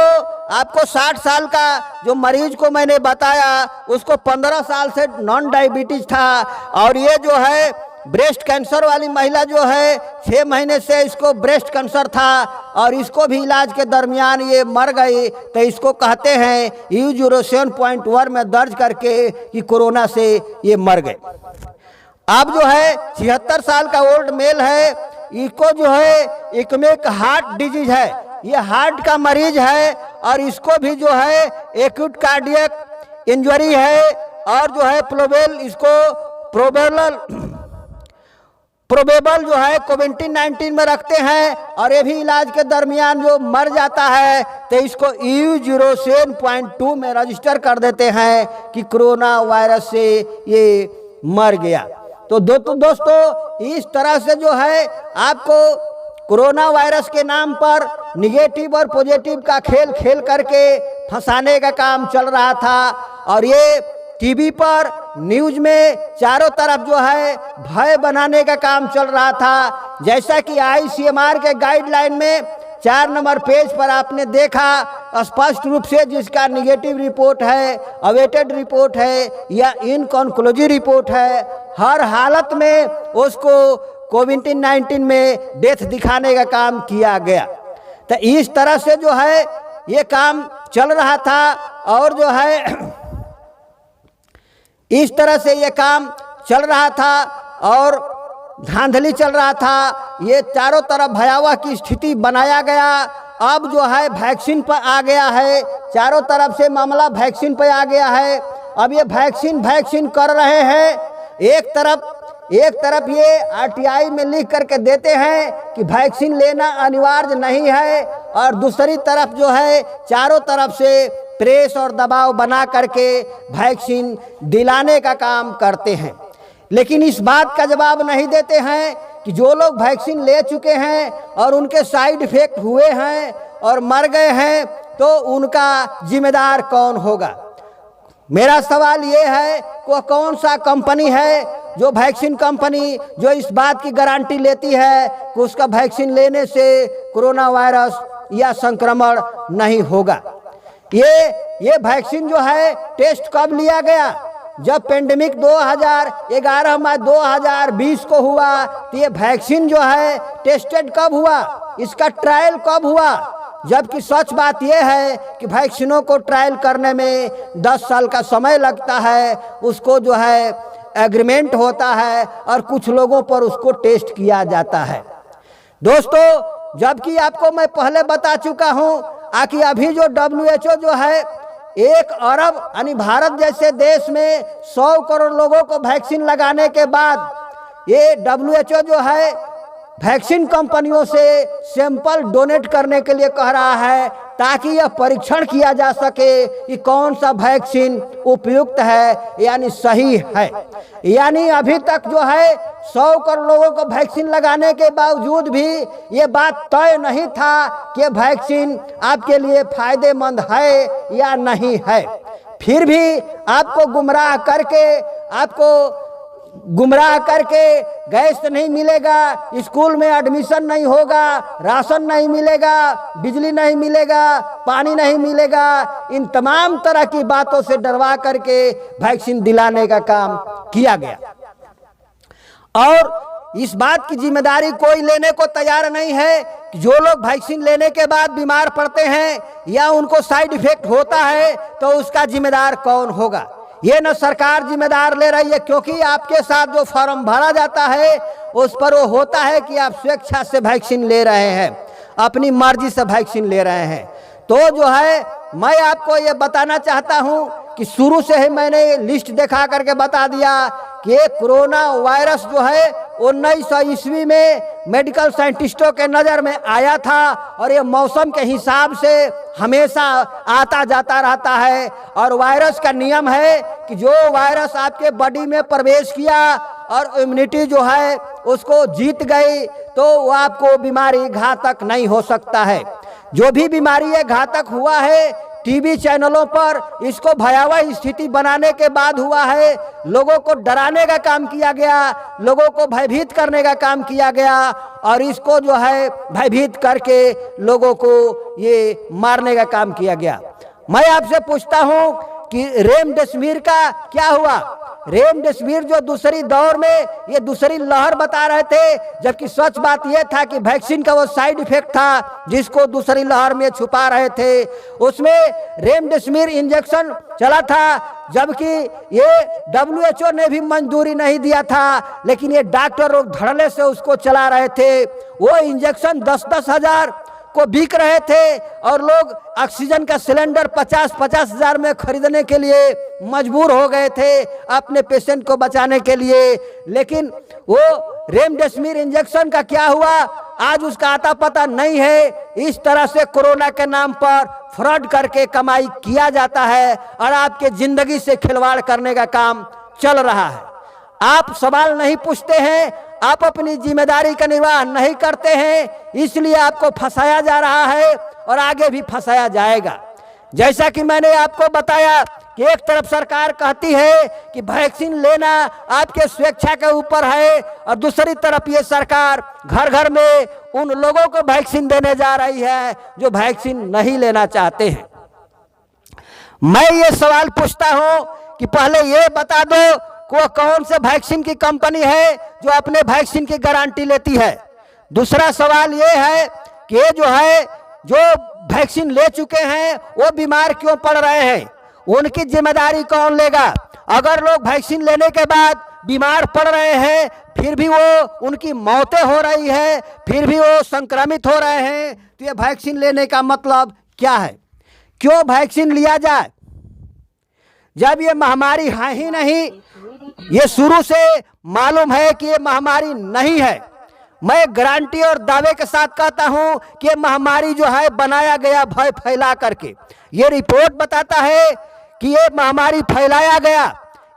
आपको 60 साल का जो मरीज को मैंने बताया, उसको 15 साल से नॉन डायबिटीज था, और ये जो है ब्रेस्ट कैंसर वाली महिला जो है 6 महीने से इसको ब्रेस्ट कैंसर था, और इसको भी इलाज के दरमियान ये मर गई, तो इसको कहते हैं EU07.1 में दर्ज करके कि कोरोना से ये मर गए। अब जो है 76 साल का ओल्ड मेल है, इसको जो है इकमेक हार्ट डिजीज है, ये हार्ट का मरीज है, और इसको भी जो है एक्यूट कार्डियक इंजरी है, और जो है प्रोबेबल जो है कोविड-19 में रखते हैं, और ये भी इलाज के दरमियान जो मर जाता है, तो इसको EU07.2 में रजिस्टर कर देते हैं कि कोरोना वायरस से ये मर गया। तो दोस्तों इस तरह से जो है आपको कोरोना वायरस के नाम पर निगेटिव और पॉजिटिव का खेल खेल करके फंसाने का काम चल रहा था, और ये टीवी पर न्यूज में चारों तरफ जो है भय बनाने का काम चल रहा था। जैसा कि ICMR के गाइडलाइन में 4 नंबर पेज पर आपने देखा स्पष्ट रूप से, जिसका निगेटिव रिपोर्ट है, अवेटेड रिपोर्ट है या इनकॉन्क्लूसिव रिपोर्ट है, हर हालत में उसको कोविड-19 में डेथ दिखाने का काम किया गया। तो इस तरह से जो है ये काम चल रहा था, और जो है इस तरह से ये काम चल रहा था, और धांधली चल रहा था। ये चारों तरफ भयावह की स्थिति बनाया गया, अब जो है वैक्सीन पर आ गया है, चारों तरफ से मामला वैक्सीन पर आ गया है। अब ये वैक्सीन कर रहे हैं। एक तरफ ये आरटीआई में लिख करके देते हैं कि वैक्सीन लेना अनिवार्य नहीं है, और दूसरी तरफ जो है चारों तरफ से प्रेस और दबाव बना करके वैक्सीन दिलाने का काम करते हैं। लेकिन इस बात का जवाब नहीं देते हैं कि जो लोग वैक्सीन ले चुके हैं और उनके साइड इफेक्ट हुए हैं और मर गए हैं, तो उनका जिम्मेदार कौन होगा। मेरा सवाल ये है कि कौन सा कंपनी है जो वैक्सीन कंपनी जो इस बात की गारंटी लेती है कि उसका वैक्सीन लेने से कोरोना वायरस या संक्रमण नहीं होगा। ये वैक्सीन जो है टेस्ट कब लिया गया? जब पेंडेमिक 2011 में 2020 को हुआ, तो ये वैक्सीन जो है टेस्टेड कब हुआ, इसका ट्रायल कब हुआ? जबकि सच बात यह है कि वैक्सीनों को ट्रायल करने में 10 साल का समय लगता है, उसको जो है एग्रीमेंट होता है और कुछ लोगों पर उसको टेस्ट किया जाता है। दोस्तों, जबकि आपको मैं पहले बता चुका हूं कि अभी जो WHO जो है 1 अरब यानी भारत जैसे देश में 100 करोड़ लोगों को वैक्सीन लगाने के बाद ये WHO जो है वैक्सीन कंपनियों से सैंपल डोनेट करने के लिए कह रहा है, ताकि यह परीक्षण किया जा सके कि कौन सा वैक्सीन उपयुक्त है यानी सही है। यानी अभी तक जो है 100 करोड़ लोगों को वैक्सीन लगाने के बावजूद भी ये बात तय नहीं था कि वैक्सीन आपके लिए फायदेमंद है या नहीं है। फिर भी आपको गुमराह करके गैस नहीं मिलेगा, स्कूल में एडमिशन नहीं होगा, राशन नहीं मिलेगा, बिजली नहीं मिलेगा, पानी नहीं मिलेगा, इन तमाम तरह की बातों से डरवा करके वैक्सीन दिलाने का काम किया गया। और इस बात की जिम्मेदारी कोई लेने को तैयार नहीं है कि जो लोग वैक्सीन लेने के बाद बीमार पड़ते हैं या उनको साइड इफेक्ट होता है तो उसका जिम्मेदार कौन होगा। ये न सरकार जिम्मेदार ले रही है, क्योंकि आपके साथ जो फॉर्म भरा जाता है उस पर वो होता है कि आप स्वेच्छा से वैक्सीन ले रहे हैं, अपनी मर्जी से वैक्सीन ले रहे हैं। तो जो है मैं आपको ये बताना चाहता हूं कि शुरू से ही मैंने लिस्ट दिखा करके बता दिया कि कोरोना वायरस जो है 1900 ईस्वी में मेडिकल साइंटिस्टों के नज़र में आया था, और ये मौसम के हिसाब से हमेशा आता जाता रहता है। और वायरस का नियम है कि जो वायरस आपके बॉडी में प्रवेश किया और इम्यूनिटी जो है उसको जीत गई, तो वो आपको बीमारी घातक नहीं हो सकता है। जो भी बीमारी ये घातक हुआ है टीवी चैनलों पर इसको भयावह स्थिति बनाने के बाद हुआ है। लोगों को डराने का काम किया गया, लोगों को भयभीत करने का काम किया गया, और इसको जो है भयभीत करके लोगों को ये मारने का काम किया गया। मैं आपसे पूछता हूं कि रेमडेसिविर का क्या हुआ? रेमडेसिविर जो दूसरी दौर में ये दूसरी लहर बता रहे थे, जबकि सच बात यह था कि वैक्सीन का वो साइड इफेक्ट था जिसको दूसरी लहर में छुपा रहे थे। उसमें रेमडेसिविर इंजेक्शन चला था, जबकि ये WHO ने भी मंजूरी नहीं दिया था, लेकिन ये डॉक्टर लोग धड़ल्ले से उसको चला रहे थे। वो इंजेक्शन 10-10 हजार को बिक रहे थे, और लोग ऑक्सीजन का सिलेंडर 50-50 हजार में खरीदने के लिए मजबूर हो गए थे अपने पेशेंट को बचाने के लिए। लेकिन वो रेमडेसिविर इंजेक्शन का क्या हुआ आज उसका आता पता नहीं है। इस तरह से कोरोना के नाम पर फ्रॉड करके कमाई किया जाता है और आपके जिंदगी से खिलवाड़ करने का काम चल रहा है। आप सवाल नहीं पूछते हैं, आप अपनी जिम्मेदारी का निर्वाह नहीं करते हैं, इसलिए आपको फंसाया जा रहा है और आगे भी फंसाया जाएगा। जैसा कि मैंने आपको बताया कि एक तरफ सरकार कहती है कि वैक्सीन लेना आपके स्वेच्छा के ऊपर है, और दूसरी तरफ ये सरकार घर घर में उन लोगों को वैक्सीन देने जा रही है जो वैक्सीन नहीं लेना चाहते हैं। मैं ये सवाल पूछता हूं कि पहले ये बता दो को कौन से वैक्सीन की कंपनी है जो अपने वैक्सीन की गारंटी लेती है। दूसरा सवाल ये है कि जो वैक्सीन ले चुके हैं वो बीमार क्यों पड़ रहे हैं, उनकी जिम्मेदारी कौन लेगा। अगर लोग वैक्सीन लेने के बाद बीमार पड़ रहे हैं, फिर भी वो उनकी मौतें हो रही है, फिर भी वो संक्रमित हो रहे हैं। तो ये वैक्सीन लेने का मतलब क्या है? क्यों वैक्सीन लिया जाए जब ये महामारी है ही नहीं? ये शुरू से मालूम है कि ये महामारी नहीं है। मैं गारंटी और दावे के साथ कहता हूं कि ये महामारी जो है बनाया गया भय फैला करके। ये रिपोर्ट बताता है कि ये महामारी फैलाया गया,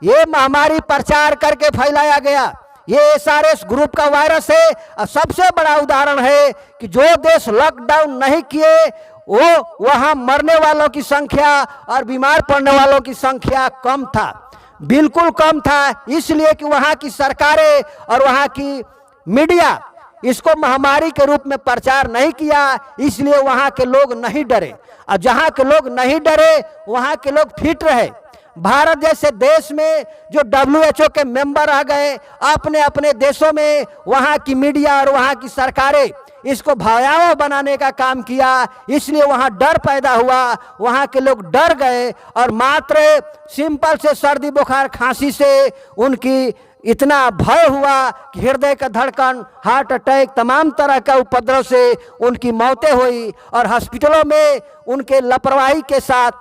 ये महामारी प्रचार करके फैलाया गया। ये SRS ग्रुप का वायरस है। और सबसे बड़ा उदाहरण है कि जो देश लॉकडाउन नहीं किए वो वहां मरने वालों की संख्या और बीमार पड़ने वालों की संख्या कम था, बिल्कुल कम था। इसलिए कि वहां की सरकारें और वहां की मीडिया इसको महामारी के रूप में प्रचार नहीं किया, इसलिए वहां के लोग नहीं डरे। और जहां के लोग नहीं डरे वहां के लोग फिट रहे। भारत जैसे देश में जो WHO के मेंबर आ गए, अपने अपने देशों में वहां की मीडिया और वहां की सरकारें इसको भयावह बनाने का काम किया, इसलिए वहां डर पैदा हुआ, वहां के लोग डर गए और मात्र सिंपल से सर्दी बुखार खांसी से उनकी इतना भय हुआ कि हृदय का धड़कन, हार्ट अटैक, तमाम तरह का उपद्रव से उनकी मौतें हुई और हॉस्पिटलों में उनके लापरवाही के साथ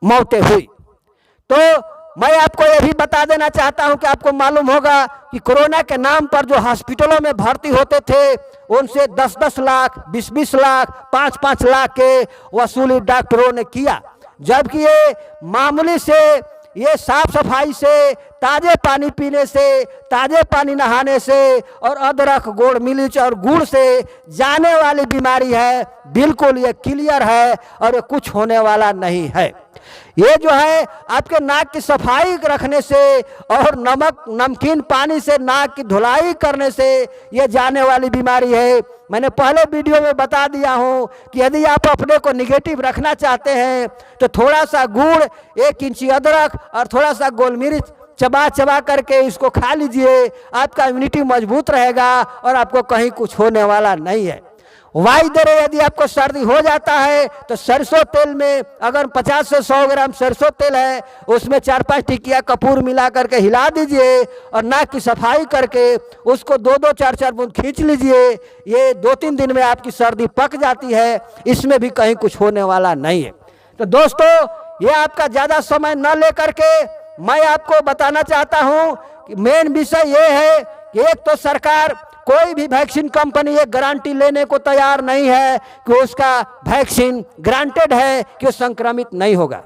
मौतें हुई। तो मैं आपको यह भी बता देना चाहता हूं कि आपको मालूम होगा कि कोरोना के नाम पर जो हॉस्पिटलों में भर्ती होते थे उनसे 10-10 लाख, 20-20 लाख, 5-5 लाख के वसूली डॉक्टरों ने किया, जबकि ये मामूली से, ये साफ सफाई से, ताजे पानी पीने से, ताजे पानी नहाने से और अदरक, गुड़, मिर्च और गुड़ से जाने वाली बीमारी है। बिल्कुल ये क्लियर है और ये कुछ होने वाला नहीं है। ये जो है आपके नाक की सफाई रखने से और नमकीन पानी से नाक की धुलाई करने से ये जाने वाली बीमारी है। मैंने पहले वीडियो में बता दिया हूं कि यदि आप अपने को निगेटिव रखना चाहते हैं तो थोड़ा सा गुड़, 1 इंची अदरक और थोड़ा सा गोल मिर्च चबा चबा करके इसको खा लीजिए। आपका इम्यूनिटी मजबूत रहेगा और आपको कहीं कुछ होने वाला नहीं है। वायदे यदि आपको सर्दी हो जाता है तो सरसों तेल में अगर 50 से 100 ग्राम सरसों तेल है उसमें 4-5 टिकिया कपूर मिला करके हिला दीजिए और नाक की सफाई करके उसको 2-2, 4-4 बूंद खींच लीजिए। ये 2-3 दिन में आपकी सर्दी पक जाती है, इसमें भी कहीं कुछ होने वाला नहीं है। तो दोस्तों, ये आपका ज़्यादा समय न लेकर के मैं आपको बताना चाहता हूँ कि मेन विषय ये है कि एक तो सरकार, कोई भी वैक्सीन कंपनी ये गारंटी लेने को तैयार नहीं है कि उसका वैक्सीन ग्रांटेड है कि वो संक्रमित नहीं होगा।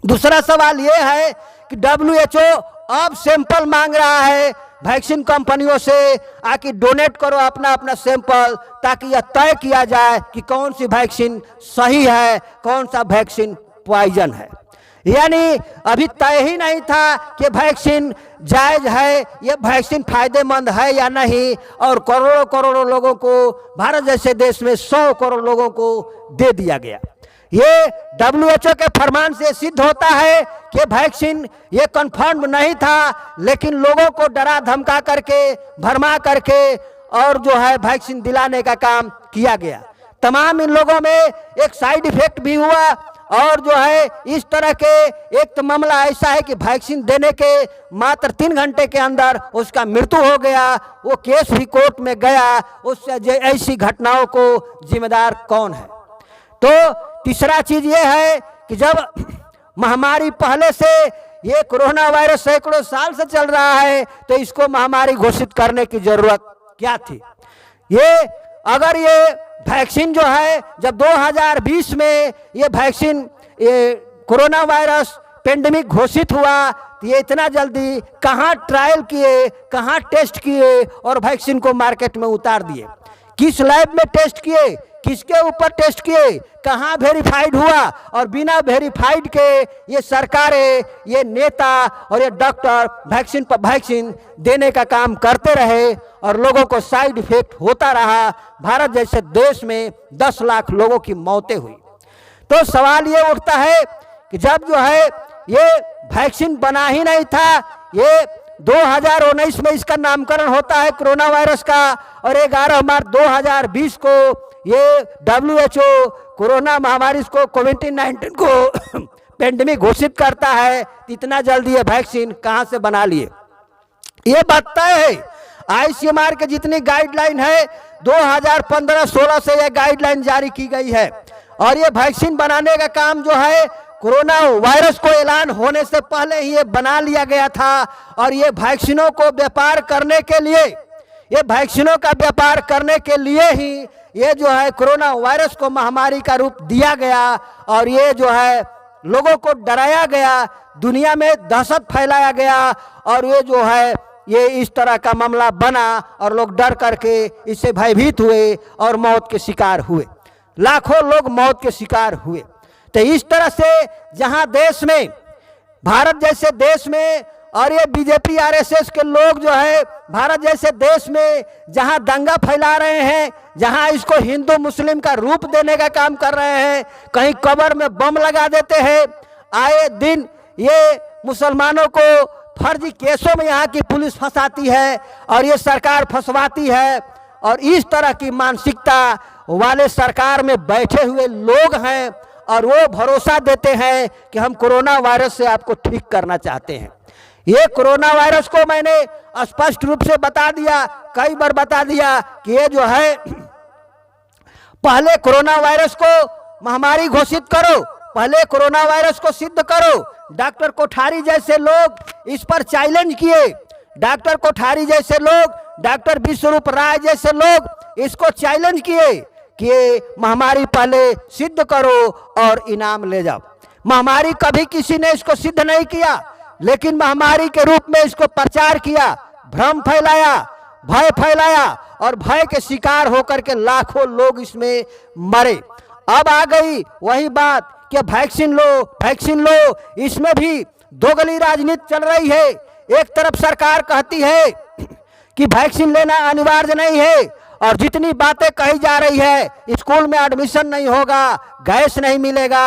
दूसरा सवाल ये है कि WHO अब सैंपल मांग रहा है वैक्सीन कंपनियों से, आकि डोनेट करो अपना अपना सैंपल, ताकि यह तय किया जाए कि कौन सी वैक्सीन सही है, कौन सा वैक्सीन पॉइजन है। यानी अभी तय ही नहीं था कि वैक्सीन जायज है, ये वैक्सीन फायदेमंद है या नहीं, और करोड़ों करोड़ों लोगों को, भारत जैसे देश में 100 करोड़ लोगों को दे दिया गया। ये WHO के फरमान से सिद्ध होता है कि वैक्सीन ये कंफर्म नहीं था, लेकिन लोगों को डरा धमका करके, भरमा करके और जो है वैक्सीन दिलाने का काम किया गया। तमाम इन लोगों में एक साइड इफेक्ट भी हुआ और जो है इस तरह के एक तो मामला ऐसा है कि वैक्सीन देने के मात्र 3 घंटे के अंदर उसका मृत्यु हो गया। वो केस भी कोर्ट में गया। उससे ऐसी घटनाओं को जिम्मेदार कौन है? तो तीसरा चीज ये है कि जब महामारी पहले से, ये कोरोना वायरस सैकड़ों साल से चल रहा है, तो इसको महामारी घोषित करने की जरूरत क्या थी? ये अगर ये वैक्सीन जो है, जब 2020 में ये वैक्सीन, ये कोरोना वायरस पेंडेमिक घोषित हुआ, तो ये इतना जल्दी कहाँ ट्रायल किए, कहाँ टेस्ट किए और वैक्सीन को मार्केट में उतार दिए? किस लैब में टेस्ट किए, किसके ऊपर टेस्ट किए, कहाँ वेरीफाइड हुआ? और बिना वेरीफाइड के ये सरकारें, ये नेता और ये डॉक्टर वैक्सीन पर वैक्सीन देने का काम करते रहे और लोगों को साइड इफेक्ट होता रहा। भारत जैसे देश में 10 लाख लोगों की मौतें हुई। तो सवाल ये उठता है कि जब जो है ये वैक्सीन बना ही नहीं था, ये 2019 में इसका नामकरण होता है कोरोना वायरस का, और 11 मार्च 2020 को ये WHO कोरोना महामारी को, कोविड-19 को पेंडेमिक घोषित करता है। इतना जल्दी ये वैक्सीन कहां से बना लिए? ये बात तय है। आईसीएमआर के जितनी गाइडलाइन है 2015-16 से यह गाइडलाइन जारी की गई है और ये वैक्सीन बनाने का काम जो है कोरोना वायरस को ऐलान होने से पहले ही ये बना लिया गया था और ये वैक्सीनों को व्यापार करने के लिए, ये वैक्सीनों का व्यापार करने के लिए ही ये जो है कोरोना वायरस को महामारी का रूप दिया गया और ये जो है लोगों को डराया गया, दुनिया में दहशत फैलाया गया और ये जो है ये इस तरह का मामला बना और लोग डर करके इससे भयभीत हुए और मौत के शिकार हुए, लाखों लोग मौत के शिकार हुए। तो इस तरह से जहां देश में, भारत जैसे देश में, और ये बीजेपी आरएसएस के लोग जो है भारत जैसे देश में जहां दंगा फैला रहे हैं, जहां इसको हिंदू मुस्लिम का रूप देने का काम कर रहे हैं, कहीं कब्र में बम लगा देते हैं, आए दिन ये मुसलमानों को फर्जी केसों में यहाँ की पुलिस फंसाती है और ये सरकार फंसवाती है और इस तरह की मानसिकता वाले सरकार में बैठे हुए लोग हैं और वो भरोसा देते हैं कि हम कोरोना वायरस से आपको ठीक करना चाहते हैं। ये कोरोना वायरस को मैंने स्पष्ट रूप से बता दिया, कई बार बता दिया कि ये जो है पहले कोरोना वायरस को महामारी घोषित करो, पहले कोरोना वायरस को सिद्ध करो। डॉक्टर कोठारी जैसे लोग इस पर चैलेंज किए, डॉक्टर कोठारी जैसे लोग, डॉक्टर विश्वरूप राय जैसे लोग इसको चैलेंज किए कि ये महामारी पहले सिद्ध करो और इनाम ले जाओ। महामारी कभी किसी ने इसको सिद्ध नहीं किया, लेकिन महामारी के रूप में इसको प्रचार किया, भ्रम फैलाया, भय फैलाया और भय के शिकार होकर के लाखों लोग इसमें मरे। अब आ गई वही बात कि वैक्सीन लो, वैक्सीन लो। इसमें भी दोगली राजनीति चल रही है। एक तरफ सरकार कहती है कि वैक्सीन लेना अनिवार्य नहीं है और जितनी बातें कही जा रही है, स्कूल में एडमिशन नहीं होगा, गैस नहीं मिलेगा,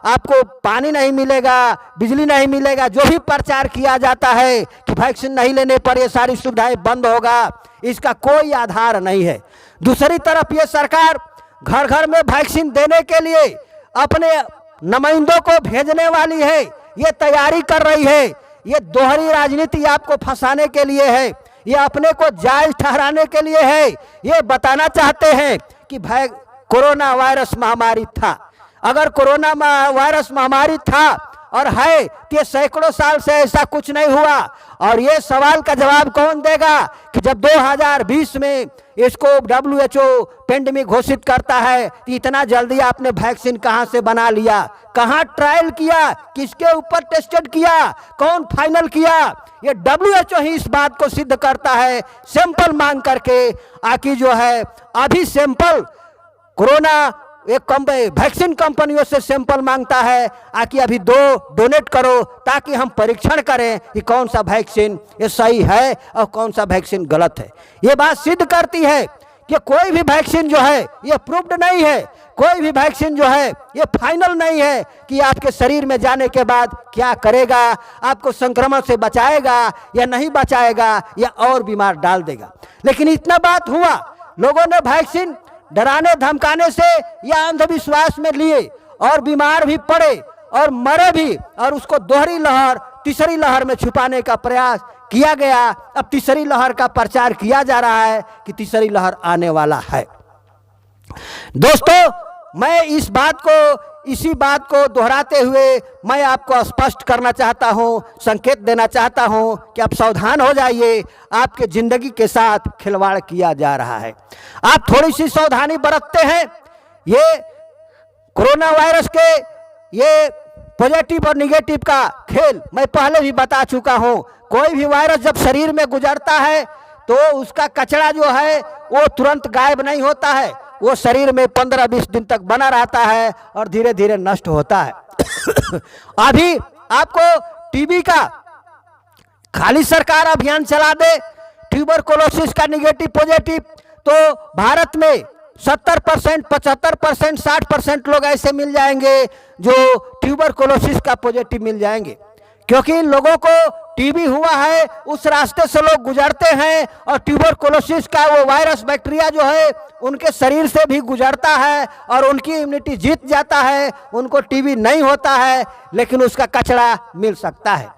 आपको पानी नहीं मिलेगा, बिजली नहीं मिलेगा, जो भी प्रचार किया जाता है कि वैक्सीन नहीं लेने पर ये सारी सुविधाएं बंद होगा, इसका कोई आधार नहीं है। दूसरी तरफ ये सरकार घर घर में वैक्सीन देने के लिए अपने नुमाइंदों को भेजने वाली है, ये तैयारी कर रही है। ये दोहरी राजनीति आपको फंसाने के लिए है, ये अपने को जायज ठहराने के लिए है। ये बताना चाहते हैं कि भाई कोरोना वायरस महामारी था। अगर कोरोना वायरस महामारी था और है तो ये सैकड़ों साल से ऐसा कुछ नहीं हुआ। और ये सवाल का जवाब कौन देगा कि जब 2020 में इसको WHO पेंडेमिक घोषित करता है तो इतना जल्दी आपने वैक्सीन कहां से बना लिया, कहां ट्रायल किया, किसके ऊपर टेस्टेड किया, कौन फाइनल किया? ये WHO ही इस बात को सिद्ध करता है सैंपल मांग करके। आखिर जो है अभी सैंपल कोरोना एक वैक्सीन कंपनियों से सैंपल मांगता है, आकि अभी 2 डोनेट करो ताकि हम परीक्षण करें कि कौन सा वैक्सीन ये सही है और कौन सा वैक्सीन गलत है। ये बात सिद्ध करती है कि कोई भी वैक्सीन जो है ये प्रूव्ड नहीं है, कोई भी वैक्सीन जो है ये फाइनल नहीं है कि आपके शरीर में जाने के बाद क्या करेगा, आपको संक्रमण से बचाएगा या नहीं बचाएगा या और बीमार डाल देगा। लेकिन इतना बात हुआ, लोगों ने वैक्सीन डराने धमकाने से या अंधविश्वास में लिए और बीमार भी पड़े और मरे भी, और उसको दोहरी लहर, तीसरी लहर में छुपाने का प्रयास किया गया। अब तीसरी लहर का प्रचार किया जा रहा है कि तीसरी लहर आने वाला है। दोस्तों, मैं इसी बात को दोहराते हुए मैं आपको स्पष्ट करना चाहता हूं, संकेत देना चाहता हूं कि आप सावधान हो जाइए, आपके जिंदगी के साथ खिलवाड़ किया जा रहा है। आप थोड़ी सी सावधानी बरतते हैं, ये कोरोना वायरस के ये पॉजिटिव और निगेटिव का खेल मैं पहले भी बता चुका हूं। कोई भी वायरस जब शरीर में गुजरता है तो उसका कचरा जो है वो तुरंत गायब नहीं होता है, वो शरीर में 15-20 दिन तक बना रहता है और धीरे धीरे नष्ट होता है। अभी आपको टीबी का खाली सरकार अभियान चला दे, ट्यूबरकुलोसिस का निगेटिव पॉजिटिव, तो भारत में 70%, 75%, 60% लोग ऐसे मिल जाएंगे जो ट्यूबरकुलोसिस का पॉजिटिव मिल जाएंगे, क्योंकि इन लोगों को टीबी हुआ है, उस रास्ते से लोग गुजरते हैं और ट्यूबरकुलोसिस का वो वायरस बैक्टीरिया जो है उनके शरीर से भी गुजरता है और उनकी इम्यूनिटी जीत जाता है, उनको टीबी नहीं होता है लेकिन उसका कचरा मिल सकता है।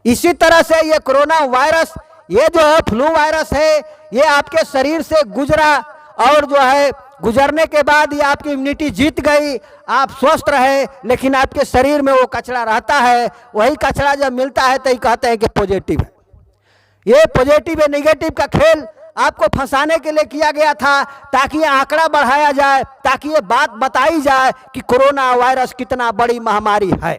इसी तरह से ये कोरोना वायरस ये जो है फ्लू वायरस है, ये आपके शरीर से गुजरा और जो है गुजरने के बाद ये आपकी इम्यूनिटी जीत गई, आप स्वस्थ रहे, लेकिन आपके शरीर में वो कचरा रहता है। वही कचरा जब मिलता है तो ये कहते हैं कि पॉजिटिव है। ये पॉजिटिव है नेगेटिव का खेल आपको फंसाने के लिए किया गया था, ताकि ये आंकड़ा बढ़ाया जाए, ताकि ये बात बताई जाए कि कोरोना वायरस कितना बड़ी महामारी है।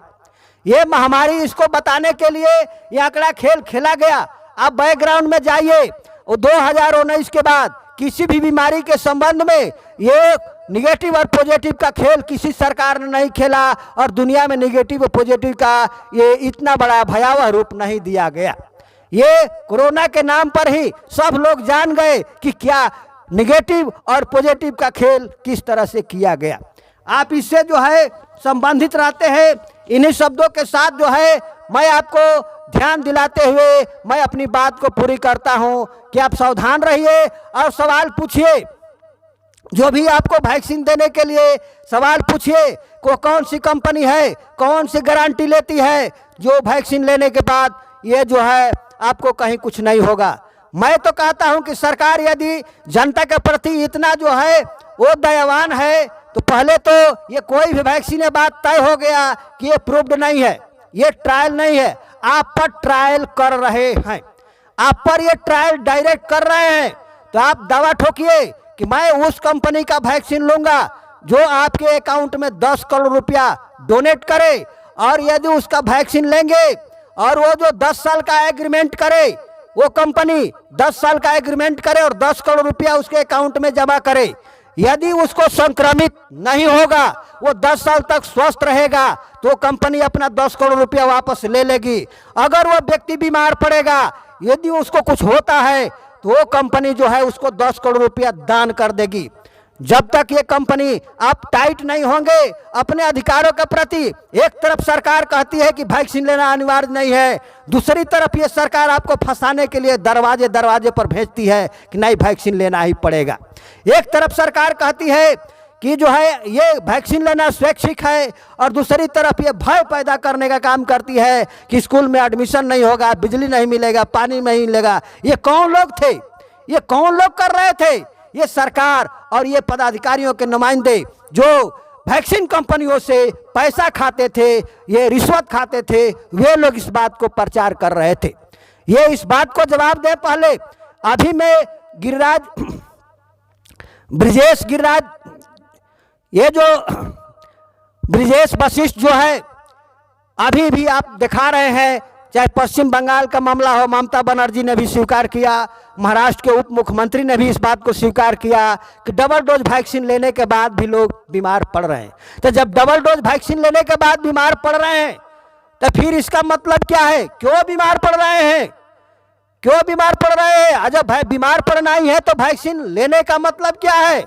ये महामारी इसको बताने के लिए ये आंकड़ा खेल खेला गया। आप बैकग्राउंड में जाइए, वो 2019 के बाद किसी भी बीमारी के संबंध में ये निगेटिव और पॉजिटिव का खेल किसी सरकार ने नहीं खेला, और दुनिया में निगेटिव और पॉजिटिव का ये इतना बड़ा भयावह रूप नहीं दिया गया। ये कोरोना के नाम पर ही सब लोग जान गए कि क्या निगेटिव और पॉजिटिव का खेल किस तरह से किया गया। आप इससे जो है संबंधित रहते हैं। इन्हीं शब्दों के साथ जो है मैं आपको ध्यान दिलाते हुए मैं अपनी बात को पूरी करता हूं कि आप सावधान रहिए और सवाल पूछिए। जो भी आपको वैक्सीन देने के लिए सवाल पूछिए, को कौन सी कंपनी है, कौन सी गारंटी लेती है, जो वैक्सीन लेने के बाद ये जो है आपको कहीं कुछ नहीं होगा। मैं तो कहता हूं कि सरकार यदि जनता के प्रति इतना जो है वो दयावान है, तो पहले तो ये कोई भी वैक्सीन बात तय हो गया कि ये प्रूव्ड नहीं है, ये ट्रायल नहीं है, आप पर ट्रायल कर रहे हैं, आप पर ये ट्रायल डायरेक्ट कर रहे हैं। तो आप दावा ठोकिए कि मैं उस कंपनी का वैक्सीन लूंगा जो आपके अकाउंट में 10 करोड़ रुपया डोनेट करे, और यदि उसका वैक्सीन लेंगे और वो जो 10 साल का एग्रीमेंट करे, वो कंपनी 10 साल का एग्रीमेंट करे और 10 करोड़ रुपया उसके अकाउंट में जमा करे, यदि उसको संक्रमित नहीं होगा, वो 10 साल तक स्वस्थ रहेगा, तो कंपनी अपना 10 करोड़ रुपया वापस ले लेगी। अगर वो व्यक्ति बीमार पड़ेगा, यदि उसको कुछ होता है, तो वो कंपनी जो है उसको 10 करोड़ रुपया दान कर देगी। जब तक ये कंपनी आप टाइट नहीं होंगे अपने अधिकारों के प्रति, एक तरफ सरकार कहती है कि वैक्सीन लेना अनिवार्य नहीं है, दूसरी तरफ ये सरकार आपको फंसाने के लिए दरवाजे दरवाजे पर भेजती है कि नहीं वैक्सीन लेना ही पड़ेगा। एक तरफ सरकार कहती है कि जो है ये वैक्सीन लेना स्वैच्छिक है, और दूसरी तरफ ये भय पैदा करने का काम करती है कि स्कूल में एडमिशन नहीं होगा, बिजली नहीं मिलेगा, पानी नहीं मिलेगा। ये कौन लोग थे, ये कौन लोग कर रहे थे? ये सरकार और ये पदाधिकारियों के नुमाइंदे जो वैक्सीन कंपनियों से पैसा खाते थे, ये रिश्वत खाते थे, वे लोग इस बात को प्रचार कर रहे थे। ये इस बात को जवाब दे पहले। अभी मैं ब्रिजेश गिरिराज, ये जो ब्रिजेश वशिष्ठ जो है अभी भी आप दिखा रहे हैं, चाहे पश्चिम बंगाल का मामला हो, ममता बनर्जी ने भी स्वीकार किया, महाराष्ट्र के उप मुख्यमंत्री ने भी इस बात को स्वीकार किया कि डबल डोज वैक्सीन लेने के बाद भी लोग बीमार पड़ रहे हैं। तो जब डबल डोज वैक्सीन लेने के बाद बीमार पड़ रहे हैं, तो फिर इसका मतलब क्या है? क्यों बीमार पड़ रहे हैं, क्यों बीमार पड़ रहे हैं? जब बीमार पड़ना ही है तो वैक्सीन लेने का मतलब क्या है?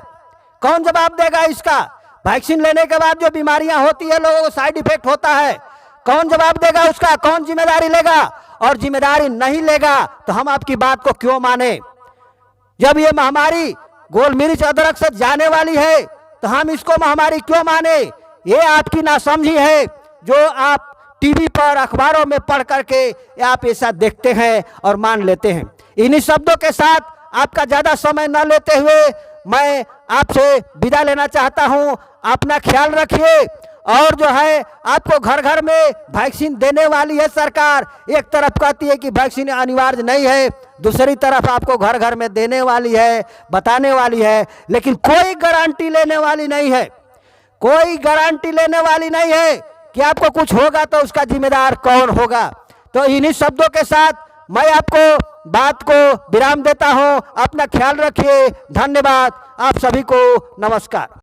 कौन जवाब देगा इसका? वैक्सीन लेने के बाद जो बीमारियां होती है, लोगों को साइड इफेक्ट होता है, कौन जवाब देगा उसका? कौन जिम्मेदारी लेगा? और जिम्मेदारी नहीं लेगा तो हम आपकी बात को क्यों माने? जब ये महामारी गोल मिर्च अदरक से जाने वाली है तो हम इसको महामारी क्यों माने? ये आपकी नासमझी है जो आप टीवी पर अखबारों में पढ़ करके आप ऐसा देखते हैं और मान लेते हैं। इन्हीं शब्दों के साथ आपका ज्यादा समय न लेते हुए मैं आपसे विदा लेना चाहता हूं। अपना ख्याल रखिए, और जो है आपको घर घर में वैक्सीन देने वाली है सरकार। एक तरफ कहती है कि वैक्सीन अनिवार्य नहीं है, दूसरी तरफ आपको घर घर में देने वाली है, बताने वाली है, लेकिन कोई गारंटी लेने वाली नहीं है, कोई गारंटी लेने वाली नहीं है कि आपको कुछ होगा तो उसका जिम्मेदार कौन होगा। तो इन्हीं शब्दों के साथ मैं आपको बात को विराम देता हूं। अपना ख्याल रखिए। धन्यवाद। आप सभी को नमस्कार।